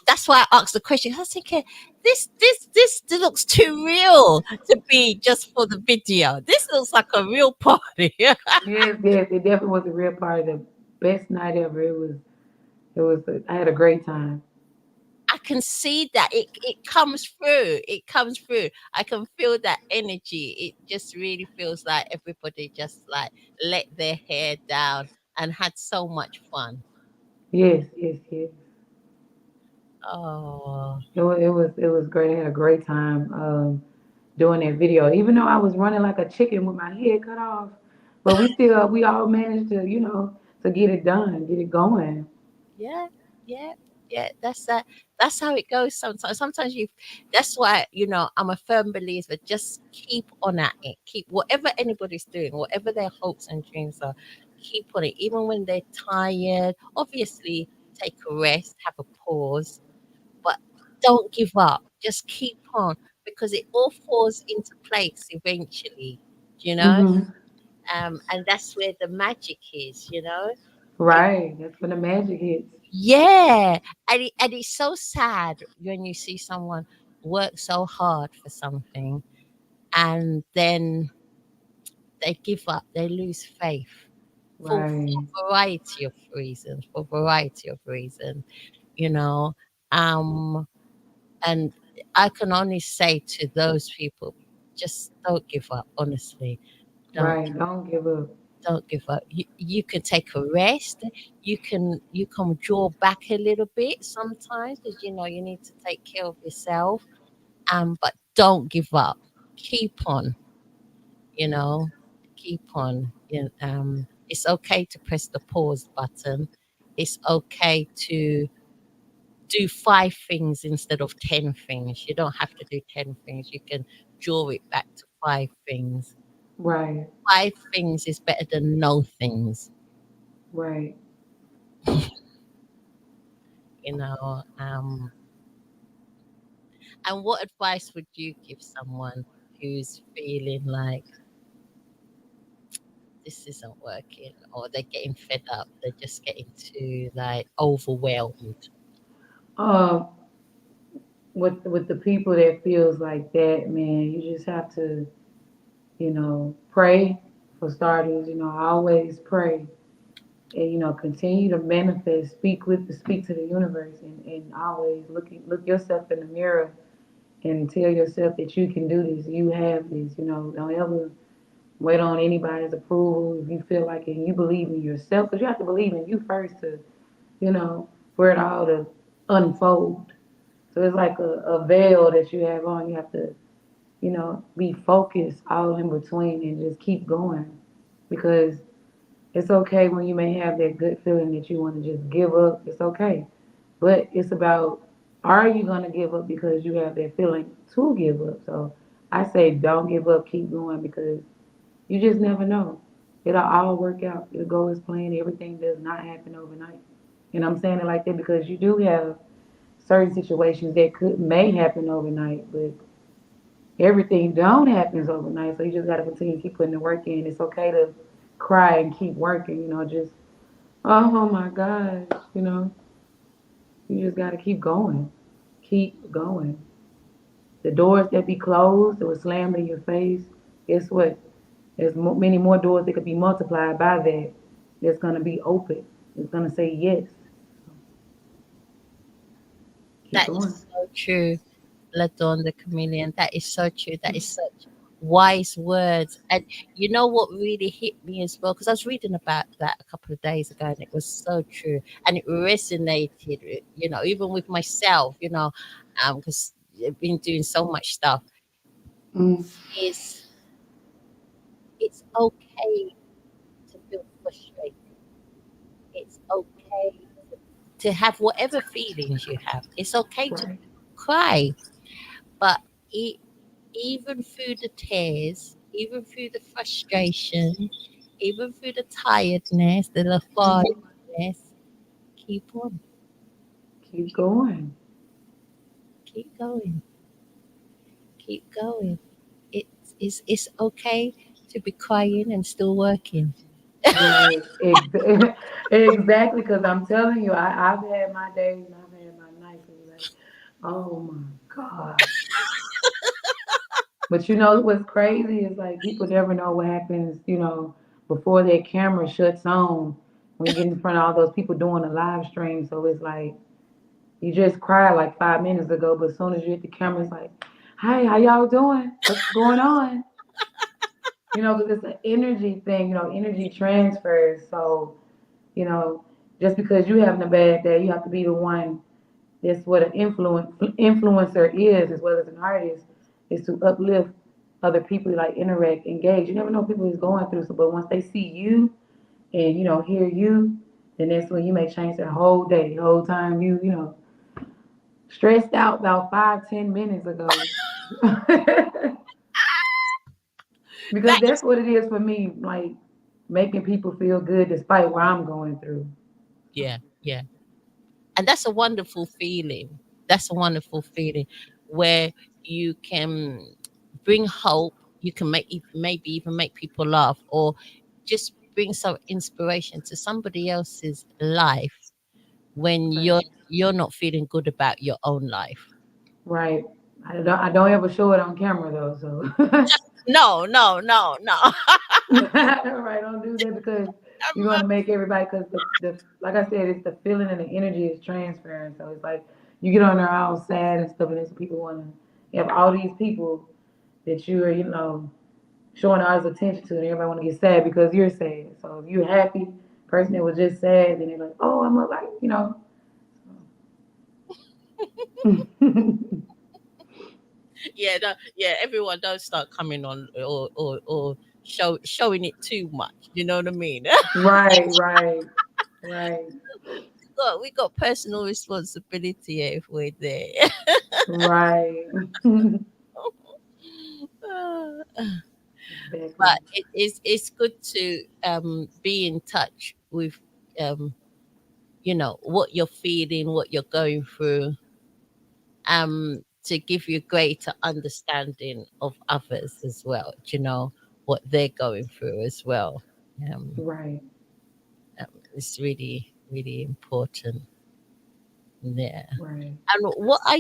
That's why I asked the question. I was thinking, this looks too real to be just for the video. This looks like a real party. Yes, yes, it definitely was a real party. The best night ever. I had a great time. I can see that it comes through. It comes through. I can feel that energy. It just really feels like everybody just like let their hair down and had so much fun. Yes, yes, yes. Oh, It was great. I had a great time doing that video. Even though I was running like a chicken with my head cut off, but we all managed to to get it done, get it going. yeah, yeah, yeah. That's that. That's how it goes. Sometimes you. That's why I'm a firm believer. Just keep on at it. Keep whatever anybody's doing, whatever their hopes and dreams are. Keep on it, even when they're tired. Obviously, take a rest, have a pause, but don't give up. Just keep on because it all falls into place eventually. You know, Hmm. and that's where the magic is. Right. That's when the magic hits. Yeah, and it's so sad when you see someone work so hard for something and then they give up, they lose faith Right. for variety of reasons, for variety of reasons, you know. Um, and I can only say to those people, just don't give up. Honestly, don't Right. Don't give up. don't give up. You can take a rest. You can draw back a little bit sometimes because you need to take care of yourself. But don't give up. Keep on. You know, keep on. It's okay to press the pause button. It's okay to do 5 things instead of 10 things. You don't have to do 10 things. You can draw it back to 5 things. Right. 5 things is better than no things. Right. you know. And what advice would you give someone who's feeling like this isn't working or they're getting fed up, they're just getting too like overwhelmed? Um, with the people that feels like that, man, you just have to, pray for starters. I always pray and continue to manifest, speak to the universe, and always look yourself in the mirror and tell yourself that you can do this, you have this. Don't ever wait on anybody's approval. If you feel like it and you believe in yourself, because you have to believe in you first to you know for it all to unfold. So it's like a veil that you have on. You have to be focused all in between and just keep going, because it's okay when you may have that good feeling that you want to just give up. It's okay. But it's about, are you going to give up because you have that feeling to give up? So I say don't give up, keep going, because you just never know. It'll all work out. It'll go as planned. Everything does not happen overnight. And I'm saying it like that because you do have certain situations that may happen overnight, but everything don't happens overnight. So you just got to continue to keep putting the work in. It's okay to cry and keep working. Just, oh my gosh, you just got to keep going. Keep going. The doors that be closed that were slammed in your face, guess what? There's many more doors that could be multiplied by that. That's going to be open. It's going to say yes. So keep That going. is so true. Ladon the Chameleon. That is so true. That is such wise words. And you know what really hit me as well? Because I was reading about that a couple of days ago and it was so true. And it resonated, even with myself, because I've been doing so much stuff. Mm, Is It's okay to feel frustrated. It's okay to have whatever feelings you have. It's okay to Right. cry, but e- even through the tears, even through the frustration, even through the tiredness, the lethargicness, keep on, Keep going. keep going, keep going. It's okay to be crying and still working. Right. Exactly. Because I'm telling you, I've had my days and I've had my nights. It's like, oh my God. But you know what's crazy is like people never know what happens, before their camera shuts on when you get in front of all those people doing a live stream. So it's like you just cried like 5 minutes ago, but as soon as you hit the camera, it's like, "Hi, how y'all doing? What's going on?" Because it's an energy thing. Energy transfers. So you know, just because you having a bad day, you have to be the one. That's what an influencer is, as well as an artist, is to uplift other people, like interact, engage. You never know what people is going through. So, but once they see you and hear you, then that's when you may change their whole day, the whole time stressed out about 5-10 minutes ago. Because That that's what it is for me, like making people feel good despite what I'm going through. yeah, yeah. And that's a wonderful feeling. That's a wonderful feeling where you can bring hope. You can maybe even make people laugh, or just bring some inspiration to somebody else's life when Right. you're not feeling good about your own life. Right. I don't ever show it on camera though, so No, no, no, no. right, don't do that because you want to make everybody because the like I said, it's the feeling and the energy is transferring. So it's like you get on there all sad and stuff, and then some people want to have all these people that you are, showing all this attention to, and everybody want to get sad because you're sad. So if you're happy, person that was just sad, then they're like, oh, I'm like. Yeah, no, yeah. Everyone don't start coming on or showing it too much. You know what I mean? Right, right, right, we got personal responsibility if we're there. right. But Exactly. it's good to be in touch with what you're feeling, what you're going through, to give you greater understanding of others as well. What they're going through as well. Um, Right, it's really really important. Yeah. right. And what are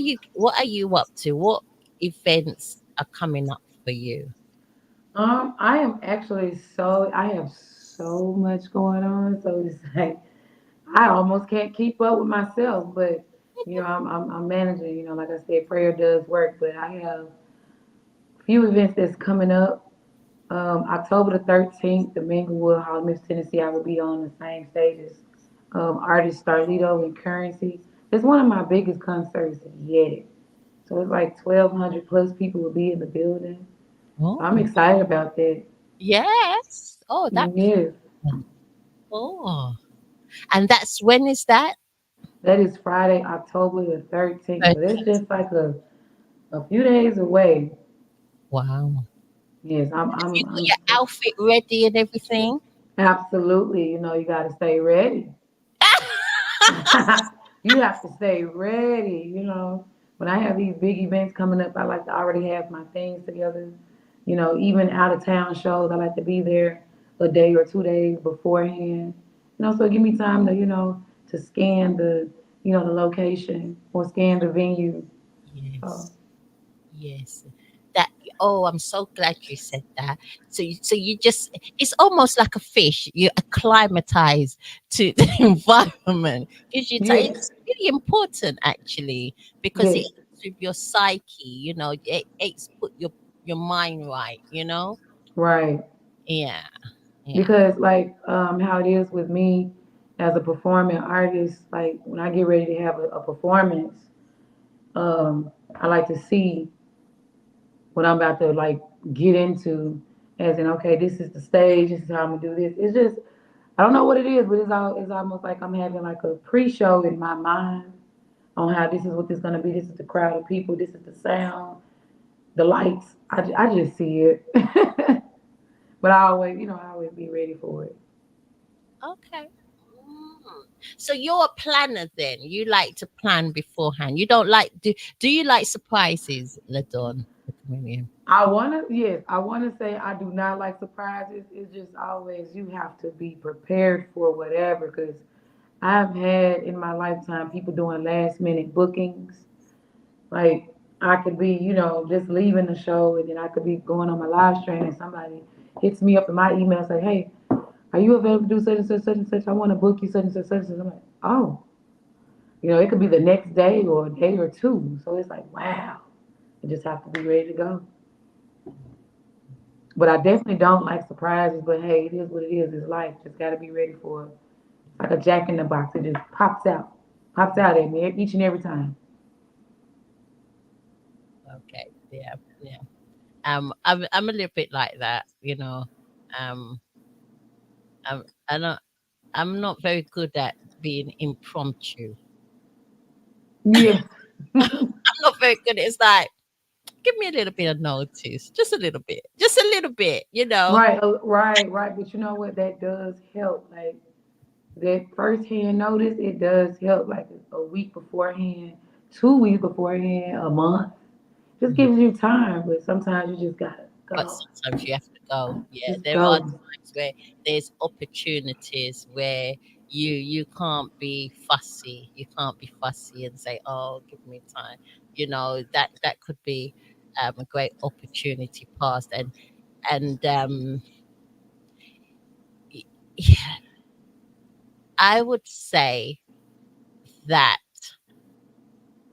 you up to? What events are coming up for you? I am actually I have so much going on, so it's like I almost can't keep up with myself. But I'm managing. Like I said, prayer does work. But I have a few events that's coming up. October the 13th, the Minglewood Hall, Memphis, Tennessee. I will be on the same stage as artist Starlito and Currency. It's one of my biggest concerts yet. So it's like 1,200 plus people will be in the building. So I'm Oh, excited about that. yes. Oh, that's Yes, oh. And that's when is that? that is Friday, October the 13th. So that's 13th. just like a few days away. Wow. Yes, You got I'm your outfit ready and everything? absolutely. You got to stay ready. You have to stay ready. When I have these big events coming up, I like to already have my things together. Even out of town shows, I like to be there a day or 2 days beforehand. So give me time to scan the location or scan the venue. So, Yes. Yes. That oh, I'm so glad you said that. So you just it's almost like a fish. You acclimatize to the environment. Gives you time. yes, It's really important actually because it yes, helps with your psyche, it's put your mind right. right. Yeah. Yeah. Because like how it is with me as a performing artist, like when I get ready to have a performance, I like to see what I'm about to like get into as in, okay, this is the stage, this is how I'm gonna do this. It's just, I don't know what it is, but it's almost like I'm having like a pre-show in my mind on how this is what this gonna be. This is the crowd of people. This is the sound, the lights. I just see it, but I always be ready for it. Okay. Mm. So you're a planner then. You like to plan beforehand. You don't like do you like surprises, Ladon, the comedian? Yes, I wanna say I do not like surprises. It's just always you have to be prepared for whatever. Because I've had in my lifetime people doing last minute bookings. Like I could be, just leaving the show and then I could be going on my live stream and somebody hits me up in my email and say, hey, are you available to do such and such, such and such? I want to book you such and such, such and such. I'm like, oh, it could be the next day or a day or two. So it's like, wow, you just have to be ready to go. But I definitely don't like surprises. But hey, it is what it is. It's life. Just got to be ready for it. Like a jack in the box. It just pops out at me each and every time. Okay. Yeah. Yeah. I'm a little bit like that, you know. Um I'm I don't I'm not very good at being impromptu. Yeah. I'm not very good. It's like, give me a little bit of notice, just a little bit, you know. Right, right. But you know what? That does help. Like that first hand notice, it does help. Like a week beforehand, 2 weeks beforehand, a month. Just Mhm. gives you time. But sometimes you just gotta But go. sometimes you have to go. Yeah, Just there are go. times where there's opportunities where you can't be fussy. You can't be fussy and say, "Oh, give me time." You know that could be a great opportunity passed, and y- yeah, I would say that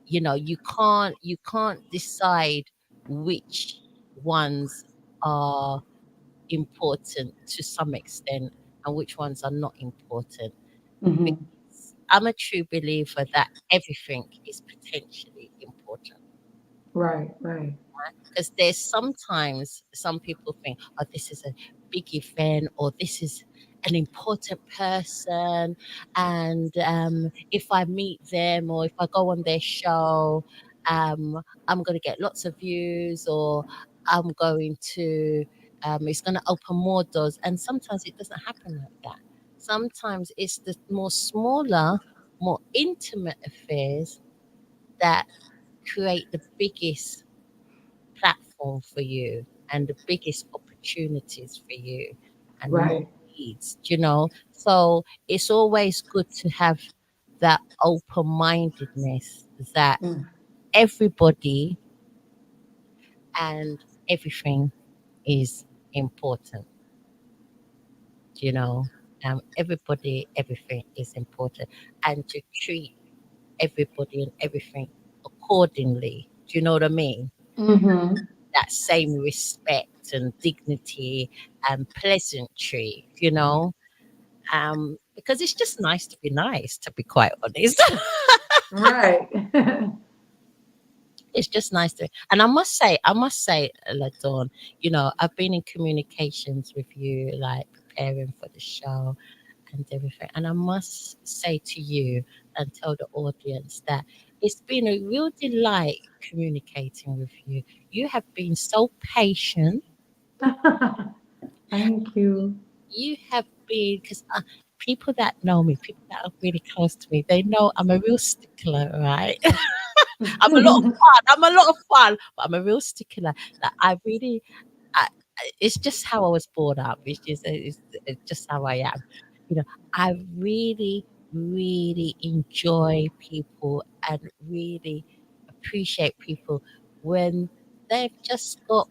you can't decide which ones are important to some extent and which ones are not important, Hmm. because I'm a true believer that everything is potentially important. Right, right. Because there's sometimes some people think, oh, this is a big event or this is an important person, and if I meet them or if I go on their show, I'm going to get lots of views, or I'm going to it's going to open more doors. And sometimes it doesn't happen like that. Sometimes it's the more smaller, more intimate affairs that create the biggest platform for you and the biggest opportunities for you and more Right. leads, you know. So it's always good to have that open mindedness that Mm. everybody and everything is important, you know. Everybody, everything is important, and to treat everybody and everything accordingly. Do you know what I mean? Hmm. That same respect and dignity and pleasantry, you know, because it's just nice to be nice, to be quite honest. Right. It's just nice to, and I must say, Ladon, you know, I've been in communications with you, like preparing for the show and everything, and I must say to you and tell the audience that it's been a real delight communicating with you. You have been so patient. Thank you. You have been, because people that know me, people that are really close to me, they know I'm a real stickler, right? I'm a lot of fun. I'm a lot of fun, but I'm a real stickler. That I really, it's just how I was brought up. It's just how I am. You know, I really, really enjoy people and really appreciate people when they've just got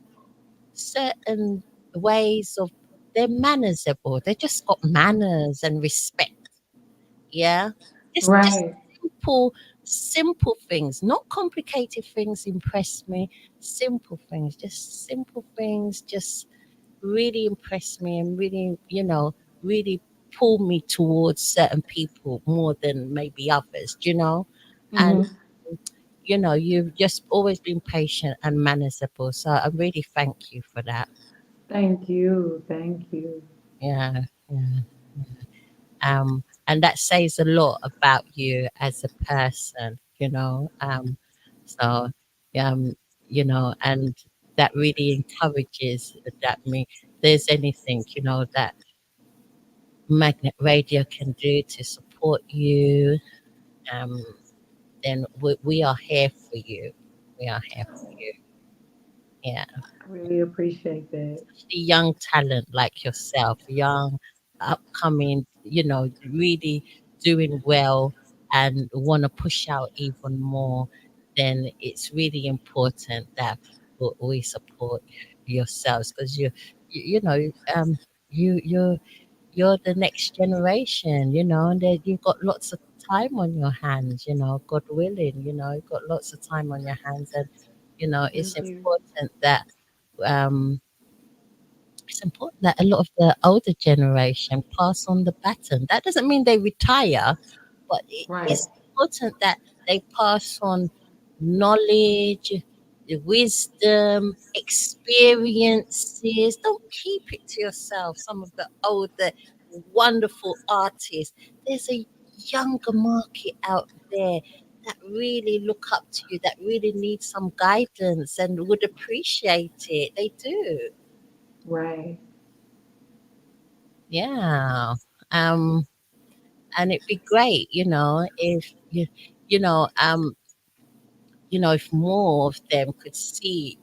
certain ways of their manners able. They just got manners and respect. Yeah. Just Right. simple, simple things, not complicated things impress me. Simple things just really impress me and really, really pull me towards certain people more than maybe others, do you know? And Hmm. you've just always been patient and manageable. So I really thank you for that. Thank you. Thank you. Yeah, yeah. And that says a lot about you as a person, you know. So, um, and that really encourages that me. There's anything, that Magnet Radio can do to support you, um, then we are here for you. We are here for you. Yeah. I really appreciate that. Especially young talent like yourself, young, upcoming, really doing well and want to push out even more, then it's really important that we support yourselves because you know, you you're the next generation, and that you've got lots of time on your hands, God willing, you've got lots of time on your hands, and it's Thank you. important that um it's important that a lot of the older generation pass on the baton. That doesn't mean they retire, but Right. it's important that they pass on knowledge, the wisdom, experiences. Don't keep it to yourself. Some of the older, wonderful artists. There's a younger market out there that really look up to you, that really need some guidance and would appreciate it. They do. Right. Yeah. Um, and it'd be great, if you know, um, if more of them could see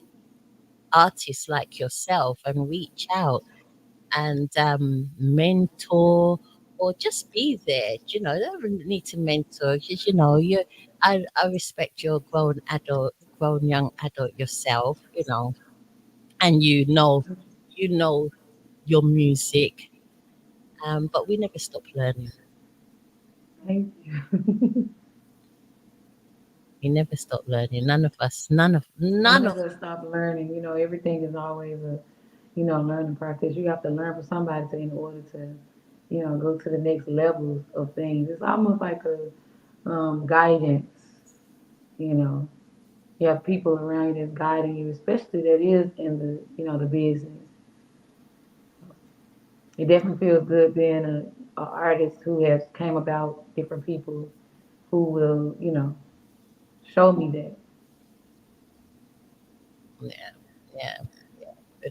artists like yourself and reach out and mentor or just be there. They don't really need to mentor because I respect your grown young adult yourself, and you know your music. But we never stop learning. Thank you. We never stop learning. None of us. None None of of us stop learning. Everything is always a, learning process. You have to learn from somebody in order to, go to the next levels of things. It's almost like a guidance, you know. You have people around you that's guiding you, especially that is in the, the business. It definitely feels good being a artist who has came about different people who will, show me that. yeah, yeah, yeah.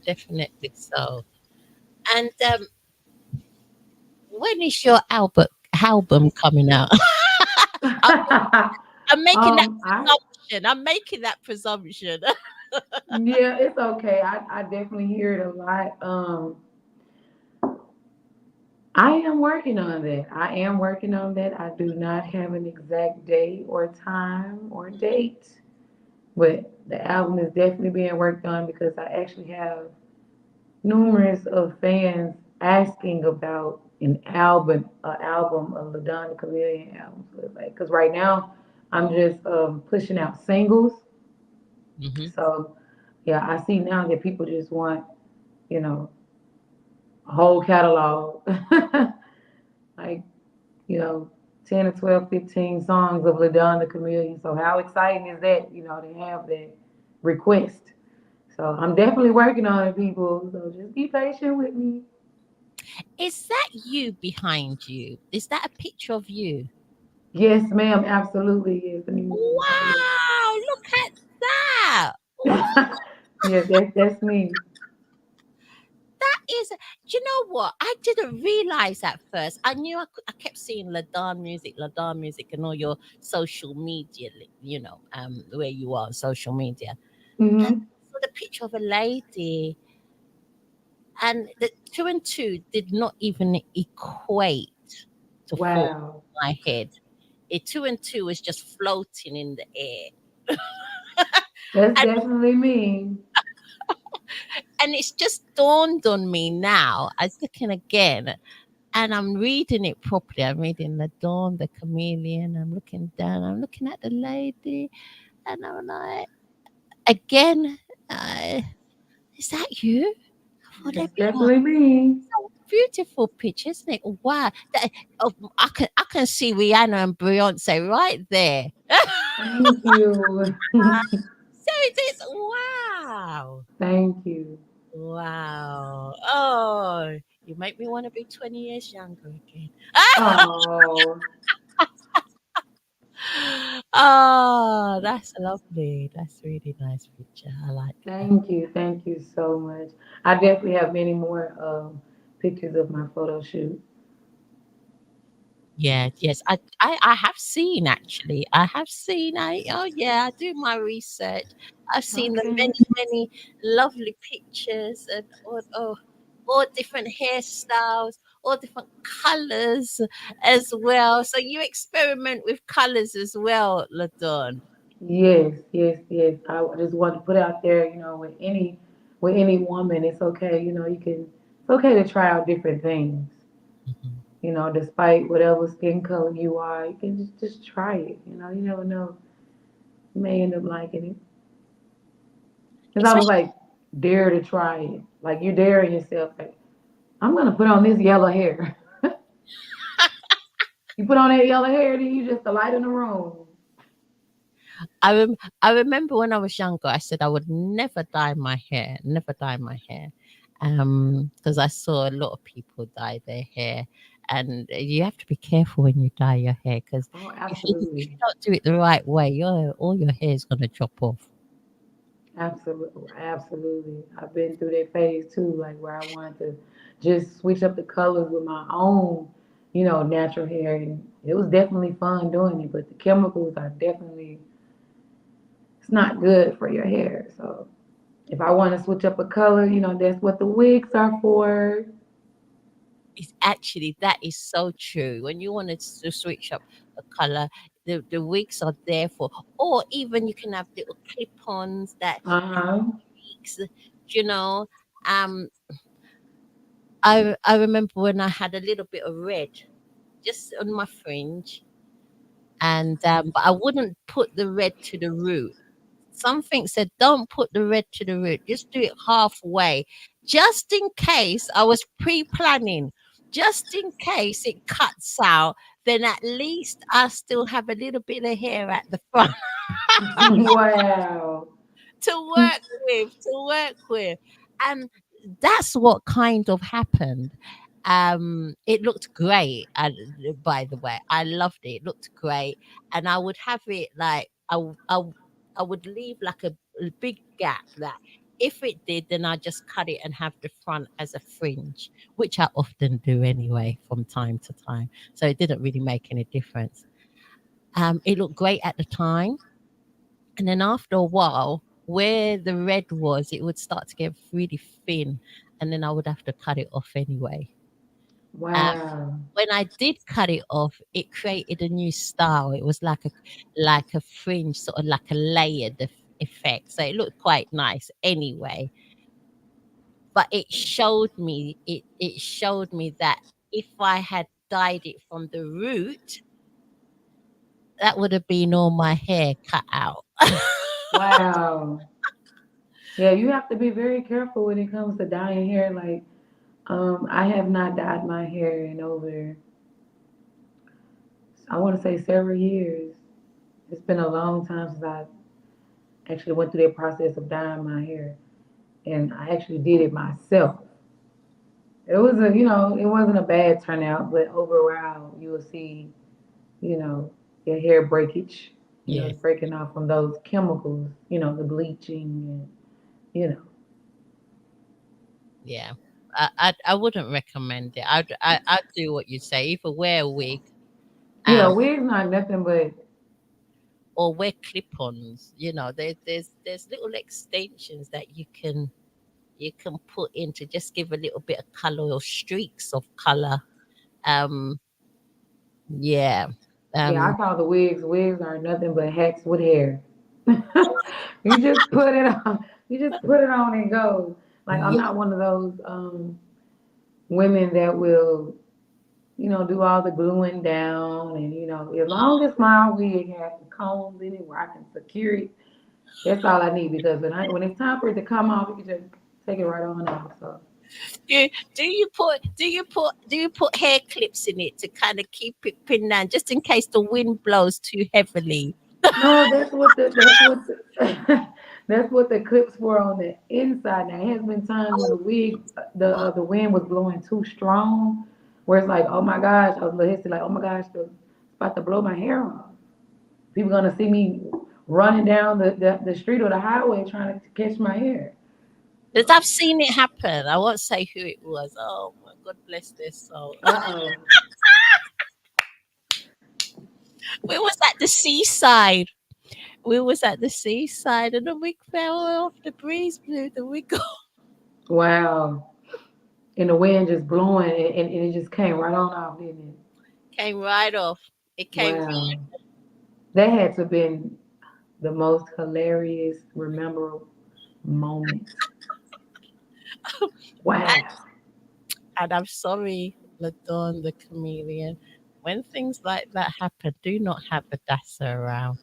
Definitely so. And when is your album coming out? I'm, I'm making that I presumption. I'm making that presumption. Yeah, it's okay. I definitely hear it a lot. I am working on that. I am working on that. I do not have an exact day or time or date, but the album is definitely being worked on because I actually have numerous of fans asking about an album, a LaDonna Chameleon album. So it's like, because right now I'm just pushing out singles. Hmm. So yeah, I see now that people just want, you know, a whole catalog, like, you know, 10 or 12, 15 songs of LaDonna the Chameleon. So how exciting is that, to have that request? So I'm definitely working on it, people. So just be patient with me. Is that you behind you? Is that a picture of you? Yes, ma'am, absolutely. Yes, the music video. Wow! Look at that. Yes, that's me. That is, do you know what? I didn't realize at first. I knew I kept seeing Ladan music, and all your social media, where you are on social media. And Hmm. I saw the picture of a lady, and the two and two did not even equate to four Wow. in my head. Two and two was just floating in the air. That's And, definitely me. and it's just dawned on me now. I was looking again and I'm reading it properly. I'm reading The Dawn, The Chameleon. I'm looking down. I'm looking at the lady, and I'm like, again, uh, is that you? I thought, there That's we are. definitely me. So beautiful picture, isn't it? Wow. Oh, I can see Rihanna and Beyonce right there. Thank you. So it is. Wow. Thank you. Wow. Oh, you make me want to be 20 years younger again. Oh, Oh, that's lovely. That's really nice picture. I like that. thank you so much. I definitely have many more pictures of my photo shoot. Yeah, yes. I have seen actually. I have seen oh yeah, I do my research. I've seen the Okay. many lovely pictures and all different hairstyles, all different colors as well. So you experiment with colors as well, Ladon. Yes, yes, yes. I just want to put out there, with any woman, it's okay. It's okay to try out different things. Mhm. Despite whatever skin color you are, you can just try it. You never know. You may end up liking it. It's almost Especially like dare to try it. Like you're daring yourself. Like I'm gonna put on this yellow hair. You put on that yellow hair, then you just the light in the room. I rem- I remember when I was younger, I said I would never dye my hair, never dye my hair, because I saw a lot of people dye their hair, and you have to be careful when you dye your hair because Oh, if you absolutely. don't do it the right way, your all your hair is gonna chop off. Absolutely, absolutely. I've been through that phase too, like where I wanted to just switch up the colors with my own, natural hair, and it was definitely fun doing it. But the chemicals are definitely, it's not good for your hair. So if I want to switch up a color, that's what the wigs are for. It's actually that is so true. When you want to switch up a color, the wigs are there for, or even you can have little clip-ons that Uh huh. wigs, you know. Um, I remember when I had a little bit of red just on my fringe, and but I wouldn't put the red to the root. Something said, "Don't put the red to the root. Just do it halfway, just in case." I was pre-planning, just in case it cuts out. Then at least I still have a little bit of hair at the front Wow. to work with, and that's what kind of happened. It looked great, and by the way, I loved it. It looked great, and I would have it like I would leave like a big gap that if it did, then I just cut it and have the front as a fringe, which I often do anyway from time to time. So it didn't really make any difference. It looked great at the time, and then after a while, where the red was, it would start to get really thin, and then I would have to cut it off anyway. Um, Wow. when I did cut it off, it created a new style. It was like a fringe, sort of like a layered effect. So it looked quite nice anyway. But it showed me that if I had dyed it from the root, that would have been all my hair cut out. Wow. Yeah, you have to be very careful when it comes to dyeing hair. Like, I have not dyed my hair in over, I want to say several years. It's been a long time since I actually went through that process of dyeing my hair, and I actually did it myself. It wasn't a bad turnout, but overall, you will see, you know, your hair breakage. It's Yes. breaking off from those chemicals, the bleaching, and you know, Yeah. I wouldn't recommend it. I'd do what you say. Either wear a wig, yeah, um, wig's not nothing but or wear clip-ons. There's little extensions that you can put in to just give a little bit of color or streaks of color. Um, yeah. yeah. I Um, call the wigs. Wigs are nothing but hats with hair. You just put it on. You just put it on and go. Like I'm yeah, not one of those women that will, do all the gluing down and as long as my wig has the combs in it where I can secure it, that's all I need because when it's time for it to come off, you can just take it right on off. So do you put hair clips in it to kind of keep it pinned down just in case the wind blows too heavily? no, that's what the That's what the clips were on the inside. Now, it has been times when the Oh wig, my the wind was blowing too strong, where it's like, oh my gosh, I was a little hissy, like, oh my gosh, it's about to blow my hair off. People gonna see me running down the street or the highway trying to catch my hair. because I've seen it happen. I won't say who it was. Oh my God, bless this soul. Uh We was at the seaside. We was at the seaside, and the wig fell off. The breeze blew the wig off. oh, wow. And the wind just blowing, and it just came right on off, didn't it? Came right off. It came. Wow. That had to have been the most hilarious, memorable moment. Wow. And I'm sorry, Ladon the chameleon. When things like that happen, do not have Adassah around.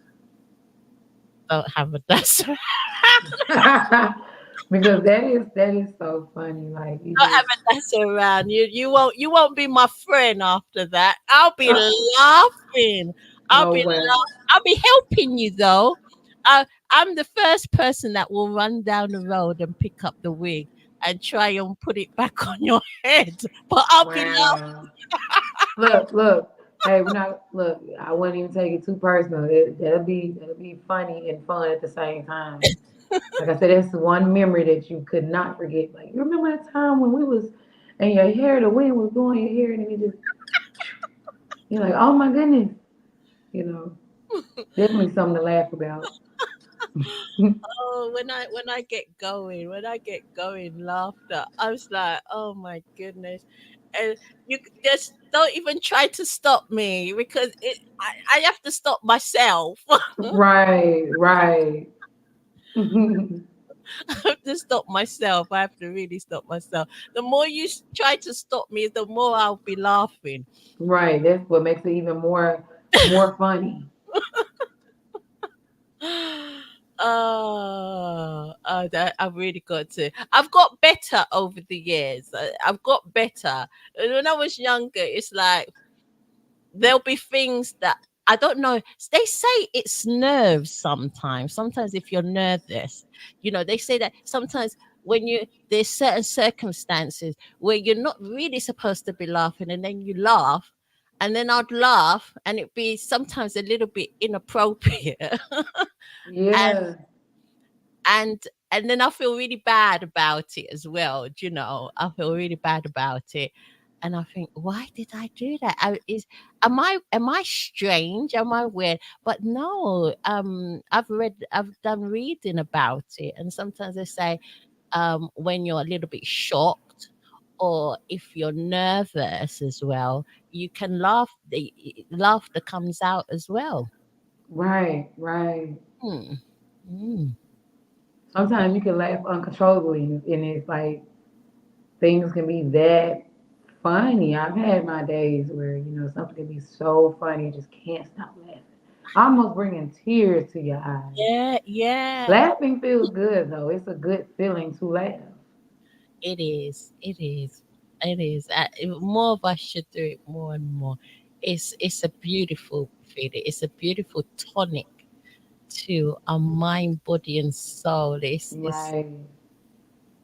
Don't have Adassah. Because that is so funny. Like you Don't have just Adassah around. You won't be my friend after that. I'll be oh, laughing. I'll oh be well. I'll be helping you though. I'm the first person that will run down the road and pick up the wig and try and put it back on your head. But I'll be laughing. Wow. Look. Hey, we're not look. I wouldn't even take it too personal. That'll be funny and fun at the same time. Like I said, that's one memory that you could not forget. Like you remember that time when we was, and your hair, the wind was blowing your hair, and it just you're like, oh my goodness, you know, definitely something to laugh about. Oh, when I get going, laughter. I was like, oh my goodness, and you just don't even try to stop me because I have to stop myself. Right, right. I have to stop myself. I have to really stop myself. The more you try to stop me, the more I'll be laughing. Right. That's what makes it even more funny. That I've really got to. I've got better over the years. I've got better. And when I was younger, it's like there'll be things that I don't know. They say it's nerves sometimes. Sometimes if you're nervous, they say that sometimes when there's certain circumstances where you're not really supposed to be laughing and then you laugh and then I'd laugh and it'd be sometimes a little bit inappropriate. and Yeah. and and then I feel really bad about it as well. I feel really bad about it, and I think, why did I do that? Am I strange? Am I weird? But no, I've done reading about it, and sometimes they say when you're a little bit shocked. Or if you're nervous as well, you can laugh. The laughter comes out as well. Right, right. Hmm. Mm. Sometimes you can laugh uncontrollably, and it's like things can be that funny. I've had my days where something can be so funny, you just can't stop laughing, almost bringing tears to your eyes. Yeah, yeah. Laughing feels good though. It's a good feeling to laugh. It is. It is. It is. More of us should do it more and more. It's a beautiful feeling. It's a beautiful tonic to our mind, body, and soul. Right.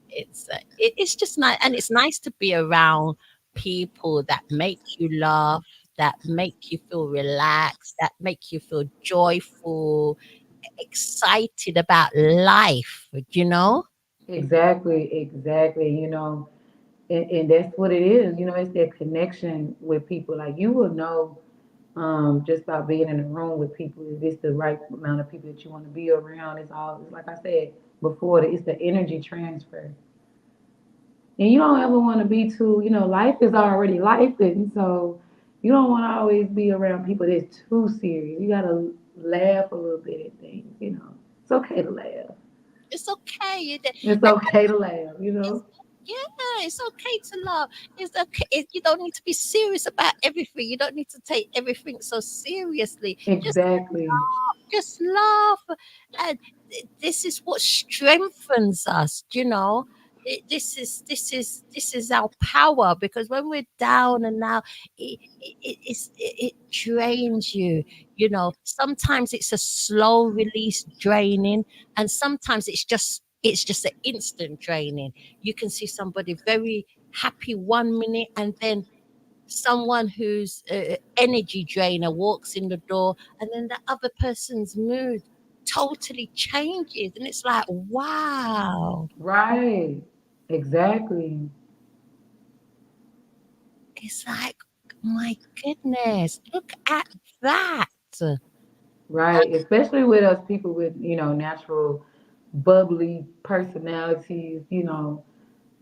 It's just nice, and it's nice to be around people that make you laugh, that make you feel relaxed, that make you feel joyful, excited about life. You know. Exactly, exactly. And that's what it is. It's that connection with people. Like you will know just by being in a room with people if it's the right amount of people that you want to be around. It's like I said before, it's the energy transfer. And you don't ever want to be too, life is already life, and so you don't want to always be around people that's too serious. You gotta laugh a little bit at things. It's okay to laugh. It's okay. It's And okay to laugh. it's yeah, it's okay to laugh. It's okay. You don't need to be serious about everything. You don't need to take everything so seriously. Exactly. Just laugh, and this is what strengthens us. this is our power, because when we're down and out, it drains you. Sometimes it's a slow release draining, and sometimes it's just an instant draining. You can see somebody very happy 1 minute, and then someone who's energy drainer walks in the door, and then the other person's mood totally changes, and it's like, wow. Right. Exactly. It's like, my goodness, look at that. Right. Especially with us people with, natural bubbly personalities, we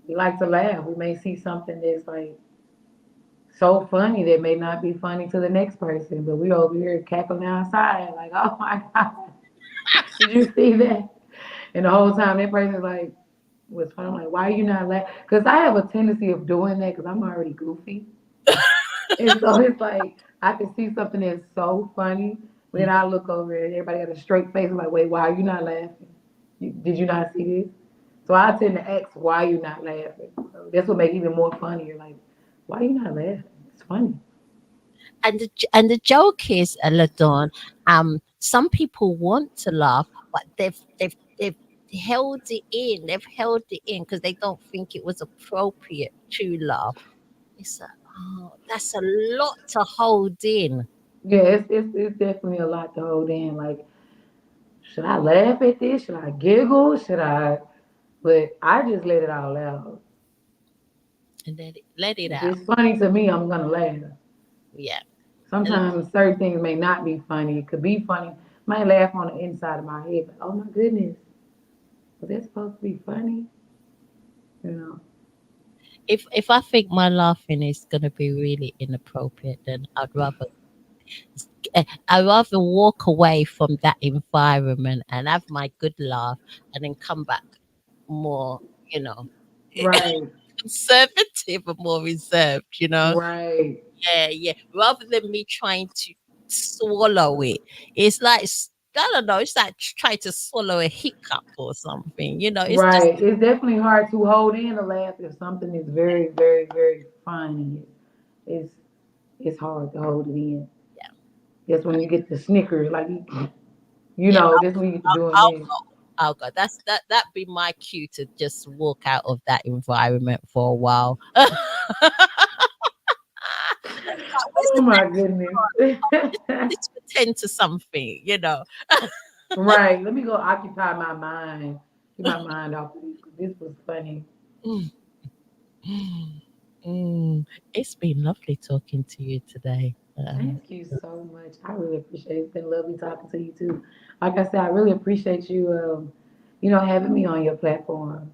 like to laugh. We may see something that's like so funny that may not be funny to the next person, but we over here cackling outside like, oh my God, did you see that? And the whole time that person's like, what's funny? I'm like, why are you not laughing? Because I have a tendency of doing that because I'm already goofy. And so it's like I can see something that's so funny, but then I look over and everybody got a straight face. I'm like, wait, why are you not laughing? Did you not see this? So I tend to ask why you not laughing. So that's what makes it even more funnier. Like, why are you not laughing? It's funny. And the joke is, Ladon, some people want to laugh, but they've held it in. They've held it in because they don't think it was appropriate to laugh. It's a, oh, that's a lot to hold in. Yeah, it's definitely a lot to hold in. Like, should I laugh at this? Should I giggle? Should I? But I just let it all out. And let it If out. it's funny to me, I'm gonna laugh. Yeah. And Sometimes certain things may not be funny. It could be funny. Might laugh on the inside of my head, but oh my goodness, was that supposed to be funny? You know? if I think my laughing is gonna be really inappropriate, then I'd rather walk away from that environment and have my good laugh, and then come back more, you know, Right, conservative and more reserved. right, Yeah, yeah. Rather than me trying to swallow it, it's like I don't know. It's like trying to swallow a hiccup or something. It's just right. It's definitely hard to hold in a laugh if something is very, very, very funny. It's it's hard to hold it in. yeah, That's when you get the snicker, like yeah. that's when you get to I'll, doing I'll this. go. I'll go. That be my cue to just walk out of that environment for a while. Like, where's Oh the my next goodness. one? Oh, let's pretend to something. Right. Let me go occupy my mind. Get my mind off of this. This was funny. Mm, mm. It's been lovely talking to you today. Thank you so much. I really appreciate it. It's been lovely talking to you too. Like I said, I really appreciate you having me on your platform.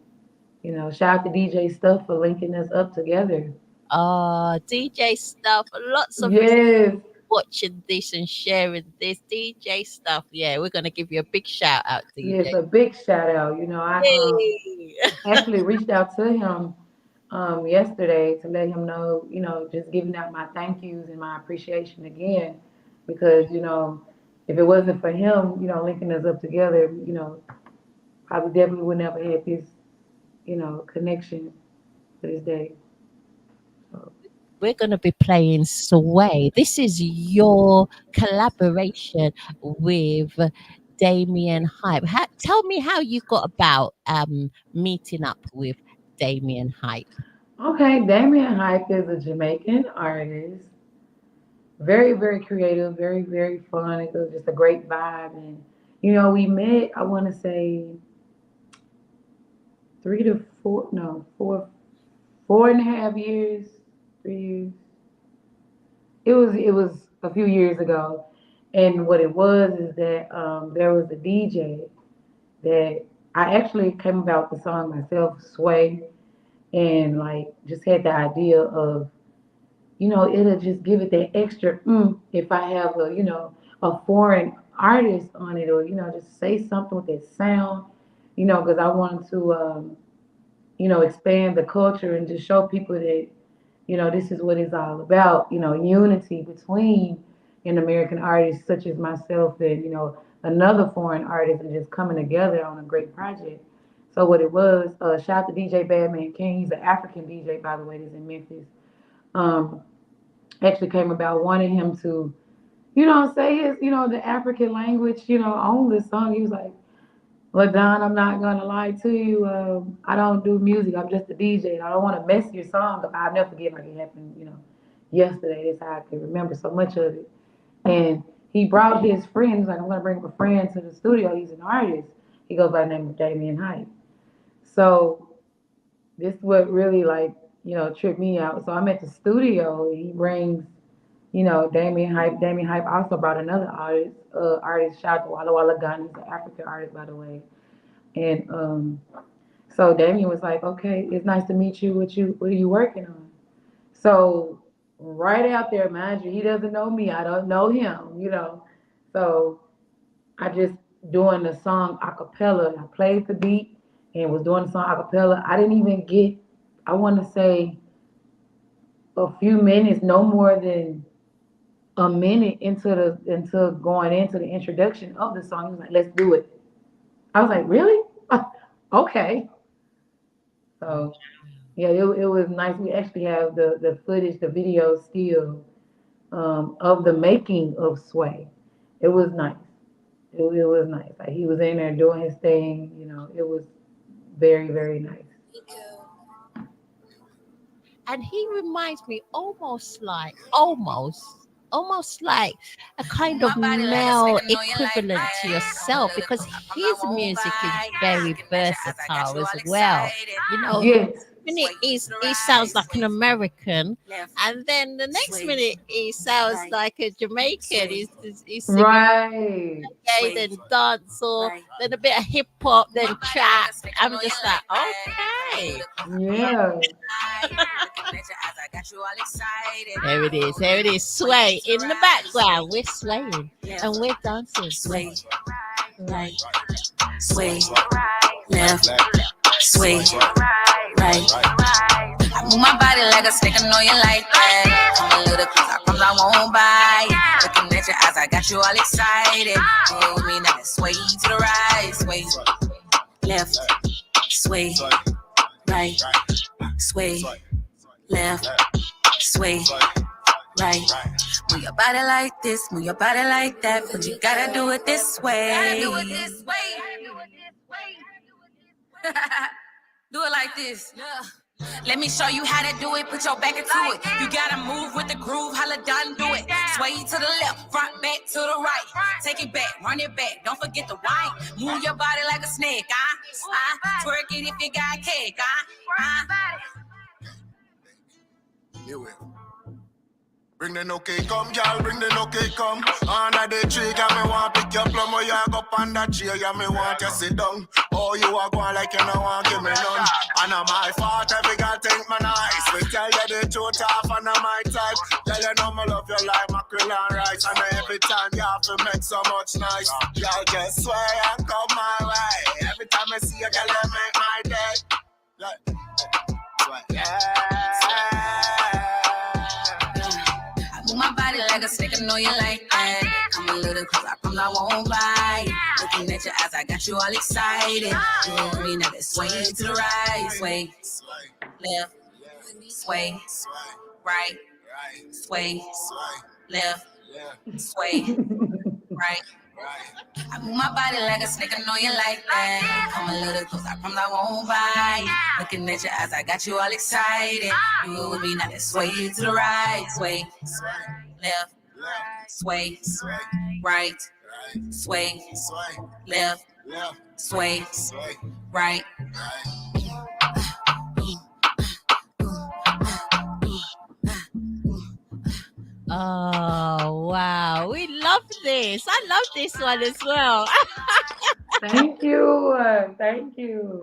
Shout out to DJ Stuff for linking us up together. DJ stuff. Lots of Yes. watching this and sharing this DJ stuff. Yeah, we're gonna give you a big shout out, Yes, DJ. a big shout out. I Yay! actually reached out to him yesterday to let him know, just giving out my thank yous and my appreciation again, because if it wasn't for him, linking us up together, I would definitely would never had this, connection to this day. So, We're gonna be playing Sway. This is your collaboration with Damion Hype. Tell me how you got about meeting up with Damion Hype. okay, Damion Hype is a Jamaican artist, very very creative, very very fun. It was just a great vibe, and we met. I want to say 3 to 4, no, 4.5 years, 3 years. It was a few years ago, and what it was is that there was a DJ that I actually came about the song myself, Sway, and like just had the idea of it'll just give it that extra if I have a foreign artist on it, or just say something with that sound, because I wanted to expand the culture and just show people that, this is what it's all about, unity between an American artist such as myself and, another foreign artist, and just coming together on a great project. So what it was, shout out to DJ Badman King. He's an African DJ, by the way, that's in Memphis. Um, actually came about wanting him to, say his, the African language, on this song. He was like, well, Don, I'm not gonna lie to you. I don't do music. I'm just a DJ, and I don't want to mess your song up. I'll never forget like it happened, yesterday. That's how I can remember so much of it. And he brought his friend. He's like, I'm gonna bring a friend to the studio. He's an artist. He goes by the name of Damion Hype. So this is what really like, tripped me out. So I'm at the studio, and he brings, Damien Hype. Damien Hype also brought another artist, shout out to Walla Walla Gun. He's an African artist, by the way. And so Damien was like, okay, it's nice to meet you. What are you working on? So right out there, mind you, he doesn't know me. I don't know him. So I just doing the song a cappella. I played the beat and was doing the song a cappella. I didn't even get, I want to say, a few minutes, no more than a minute into going into the introduction of the song. He was like, "Let's do it." I was like, "Really? Okay." So yeah, it was nice. We actually have the footage, the video still of the making of Sway. It was nice. It was nice. Like he was in there doing his thing. It was very very nice. And he reminds me almost like a kind of male equivalent to yourself, because his music is very versatile as well. You know, Yes. minute he sounds like an American, and then the next minute he sounds like a Jamaican. He's singing Right. reggae, then dancehall, then a bit of hip hop, then trap. I'm just like, okay. Yeah. There it is. There it is. Sway in the background. We're swaying and we're dancing. Sway, right, sway, left, sway, right. I move my body like a snake, I know you like that. Come a little close, I promise I won't bite. Looking at your eyes, I got you all excited. Yeah, with me now, sway to the right, sway, left, sway, right, sway, left, sway, right. Move your body like this, move your body like that, but you gotta do it this way. Do it like this. Let me show you how to do it. Put your back into it. You gotta move with the groove. Holla done, do it. Sway to the left, front back to the right. Take it back, run it back. Don't forget the whine. Move your body like a snake, twerk it if you got cake, You will. Bring the no cake come, y'all, bring the no cake come. Under the tree, got me want pick your plum, or you go on that chair, yeah, me want you sit down. Oh, you are going like you don't want give me none. And I'm my fault, every girl think me nice. We tell you the truth off, and I'm my type. Tell you know me love you like mackerel and rice. And every time you have to make so much noise. Y'all just sway and come my way. Every time I see a girl, you make my day. Yeah. Move my body like a snake, I know you like that. Come a little close, I promise I won't bite. Looking at your eyes, I got you all excited. Yeah, me now that sway to the right, sway, left, sway, right, sway, left, sway, right. I move my body like a snake, I know you like that. Come a little close, I promise I won't bite. Looking at your eyes, I got you all excited. You with me now that sway to the right, sway, left, sway, right, sway, left, sway, right. Oh wow, we love this. I love this one as well. Thank you. Thank you.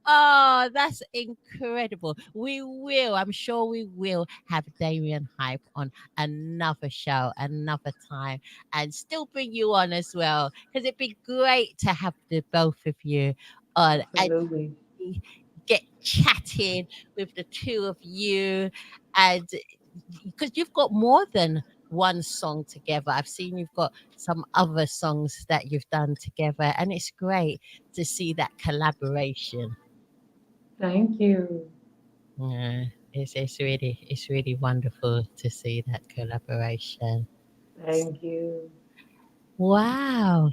Oh, that's incredible. I'm sure we will have Damien Hype on another show, another time, and still bring you on as well. Because it'd be great to have the both of you on and Absolutely. get chatting with the two of you. And because you've got more than one song together. I've seen you've got some other songs that you've done together, and it's great to see that collaboration. Thank you. Yeah, it's really wonderful to see that collaboration. Thank you. Wow,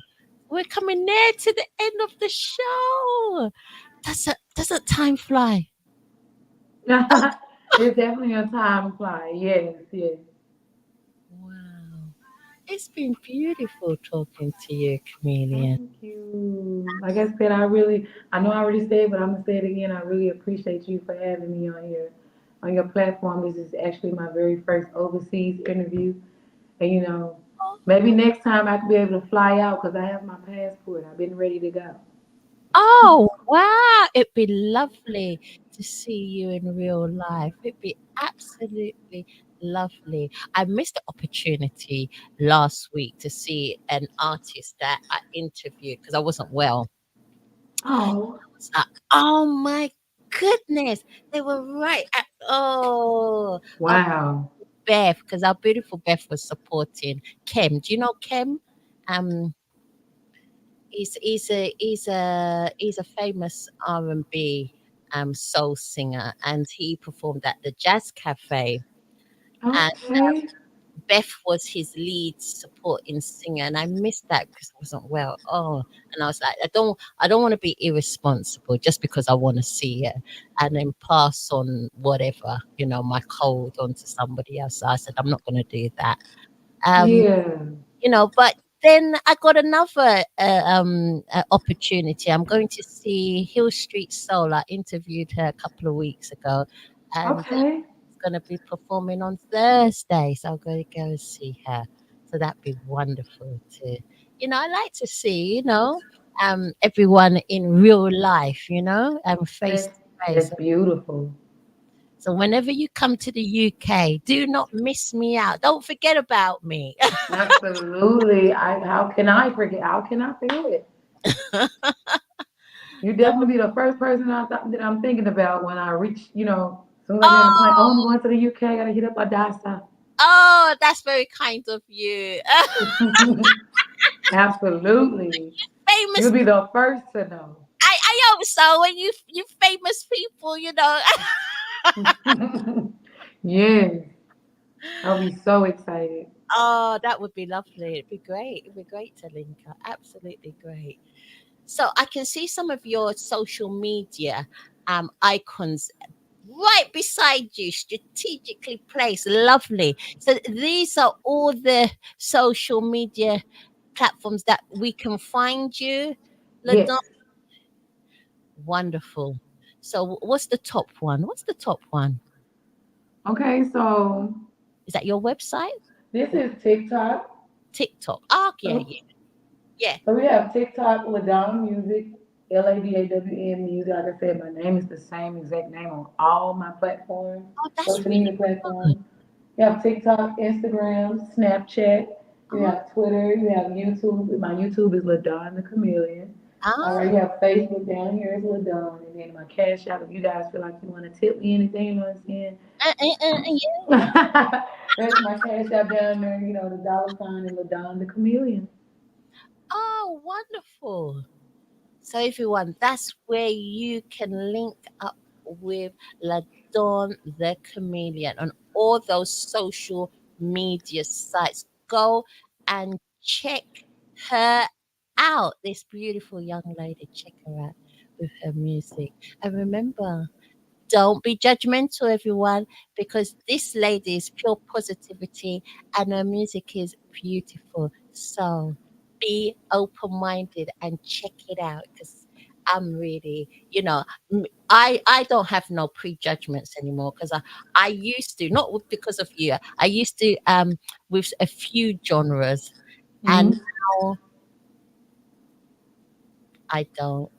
we're coming near to the end of the show. Doesn't time fly? It's definitely a time fly. Yes, yes. Wow, it's been beautiful talking to you, Chameleon. Thank you. Like I said, I know I already said, but I'm gonna say it again. I really appreciate you for having me on here, on your platform. This is actually my very first overseas interview, and maybe next time I could be able to fly out because I have my passport. I've been ready to go. Oh, wow. It'd be lovely to see you in real life. It'd be absolutely lovely. I missed the opportunity last week to see an artist that I interviewed because I wasn't well. Oh, It's like, oh my goodness. They were right at, our wow. Beth, because our beautiful Beth was supporting Kem. Do you know Kem? Um, he's a famous R&B soul singer, and he performed at the Jazz Cafe. And Okay. Beth was his lead supporting singer, and I missed that because I wasn't well. Oh, and I was like, I don't want to be irresponsible just because I want to see it, and then pass on whatever my cold onto somebody else. So I said I'm not going to do that. Um, Yeah. but then I got another opportunity. I'm going to see Hill Street Soul. I interviewed her a couple of weeks ago, and Okay. she's going to be performing on Thursday. So I'm going to go and see her. So that'd be wonderful too. I like to see, everyone in real life, face That's to that's face. beautiful. So whenever you come to the UK, do not miss me out. Don't forget about me. Absolutely. How can I forget? How can I forget? You definitely be the first person that I'm thinking about when I reach, as soon as I get on the plane. Oh, I'm Oh, going to the UK. I gotta hit up Adassah. oh, that's very kind of you. Absolutely. You'll Famous. be the first to know. I hope so. When you famous people, Yes. I'll be so excited. Oh, that would be lovely. It'd be great. It'd be great to link up. Absolutely great. So I can see some of your social media icons right beside you, strategically placed. Lovely. So these are all the social media platforms that we can find you. Yes. Ladon, wonderful. So what's the top one? What's the top one? Okay, so Is that your website? this Or is TikTok. TikTok? Oh, yeah, So, yeah, yeah. so we have TikTok Ladon Music, Ladawn Music. Like I said, my name is the same exact name on all my platforms, Oh, that's social really media good. platforms. You have TikTok, Instagram, Snapchat. You Oh, have Twitter. You have YouTube. My YouTube is Ladon the Chameleon. All right, ah, you have Facebook down here is Ladon, and then my Cash App. If you guys feel like you want to tip me anything, you know what I'm saying? yeah. That's my Cash App down there. The dollar sign and Ladon the Chameleon. Oh, wonderful. So everyone, that's where you can link up with Ladon the Chameleon on all those social media sites. Go and check her out. This beautiful young lady, check her out with her music. And remember, don't be judgmental, everyone, because this lady is pure positivity and her music is beautiful. So be open minded and check it out because I'm really, I don't have no prejudgments anymore because I used to, not because of you, I used to with a few genres, and Hmm. now I don't.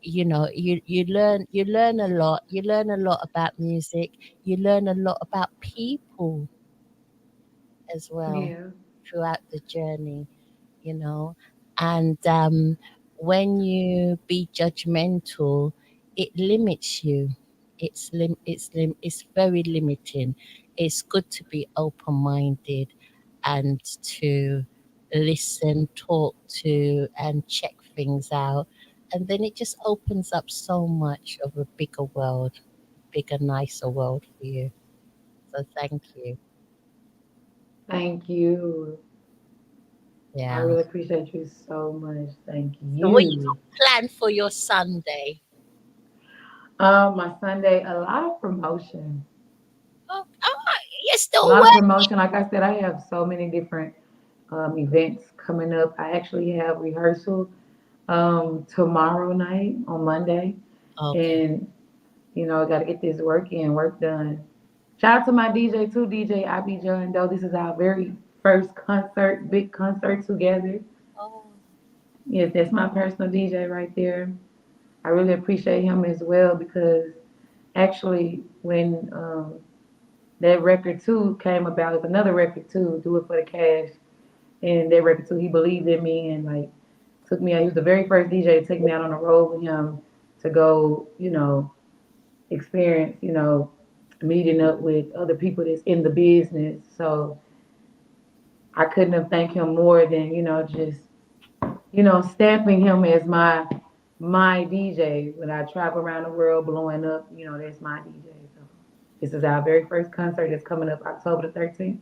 You learn a lot. You learn a lot about music. You learn a lot about people as well Yeah. throughout the journey. You know, and when you be judgmental, it limits you. It's very limiting. it's good to be open minded and to listen, talk to, and check things out. And then it just opens up so much of a bigger world, bigger, nicer world for you. So thank you. Thank you. I Yeah. really appreciate you so much. Thank So what you you. got planned for your Sunday? My Sunday, a lot of promotion. Oh, oh, you're A still lot of working. promotion. Like I said, I have so many different events coming up. I actually have rehearsal tomorrow night on Monday, Okay. and I got to get this work done. Shout out to my DJ too, DJ IB John Doe. This is our very first concert, big concert together. Oh, Yes, that's my personal DJ right there. I really appreciate him as well because actually when that record too came about, it was another record too, Do It for the Cash, and that record too, he believed in me and like took me out. He was the very first DJ to take me out on the road with him to go, experience, meeting up with other people that's in the business. So I couldn't have thanked him more than, just, stamping him as my DJ when I travel around the world blowing up, that's my DJ. So this is our very first concert that's coming up October the 13th.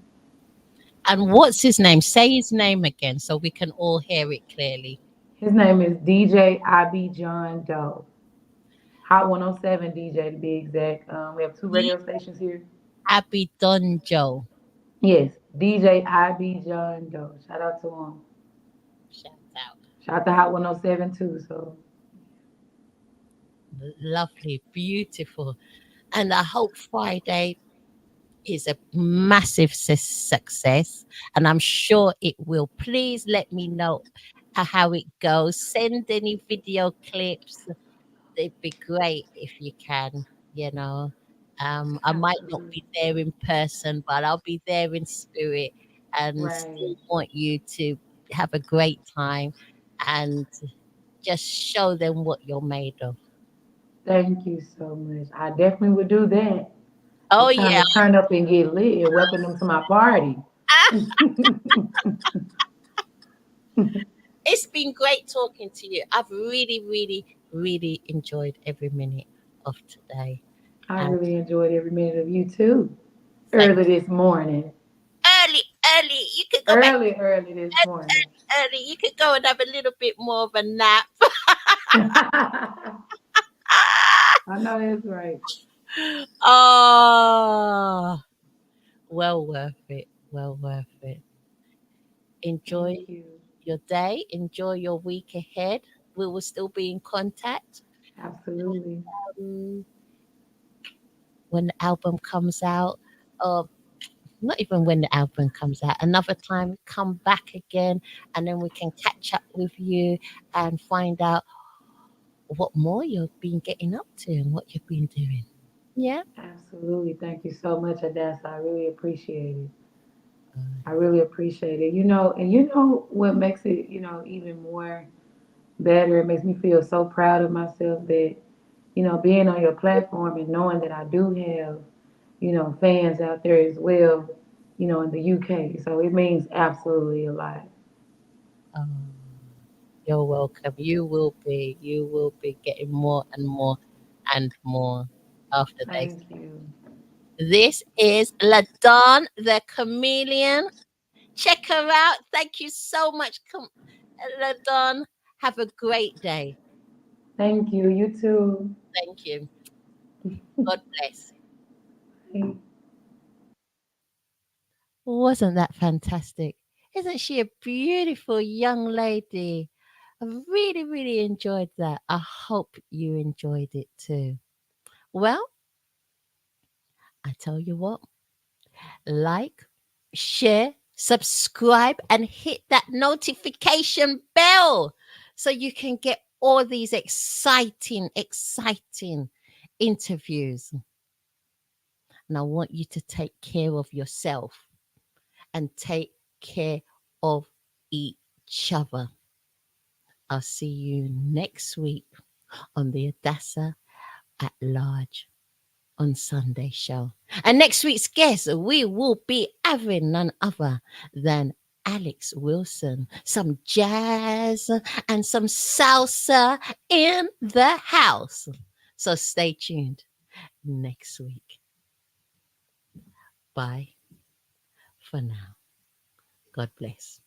and what's his name? Say his name again so we can all hear it clearly. His name is DJ IB John Doe. Hot 107 DJ to be exact. We have two D. radio stations here. Abby Dunjo. Yes, DJ IB John Doe. Shout out to him. Shout out. Shout out to Hot 107 too. So Lovely, beautiful. And I hope Friday is a massive success. And I'm sure it will. Please let me know how it goes. Send any video clips. It'd be great if you can, you know. I might not absolutely be there in person, but I'll be there in spirit and right. still want you to have a great time and just show them what you're made of. Thank you so much. I definitely would do that. Oh, It's time yeah. to turn up and get lit and welcome them to my party. It's been great talking to you. I've really, really, really enjoyed every minute of today. I And really enjoyed every minute of you too. thank Early this morning. early, early. You could go back Early this morning. early. You could go and have a little bit more of a nap. I know that's right. Oh, well worth it. Well worth it. Enjoy Thank you. your day. Enjoy your week ahead. We will still be in contact. Absolutely. Um, when the album comes out, or not even when the album comes out, another time, come back again, and then we can catch up with you and find out what more you've been getting up to and what you've been doing. Yeah. Absolutely. Thank you so much, Adassah. I really appreciate it. Uh, I really appreciate it. And what makes it, even more better, it makes me feel so proud of myself that, being on your platform and knowing that I do have, fans out there as well, in the UK. So it means absolutely a lot. um, you're welcome. You will be getting more and more and more after they. Thank you. This is Ladon the Chameleon. Check her out. Thank you so much, Ladon. Have a great day. Thank you. You too. Thank you. God bless. Bye. Wasn't that fantastic? Isn't she a beautiful young lady? I really, really enjoyed that. I hope you enjoyed it too. Well, I tell you what, like, share, subscribe, and hit that notification bell so you can get all these exciting, exciting interviews. And I want you to take care of yourself and take care of each other. I'll see you next week on the Adassah at Large on Sunday show. And next week's guest, we will be having none other than Alex Wilson, some jazz and some salsa in the house. So stay tuned next week. Bye for now. God bless.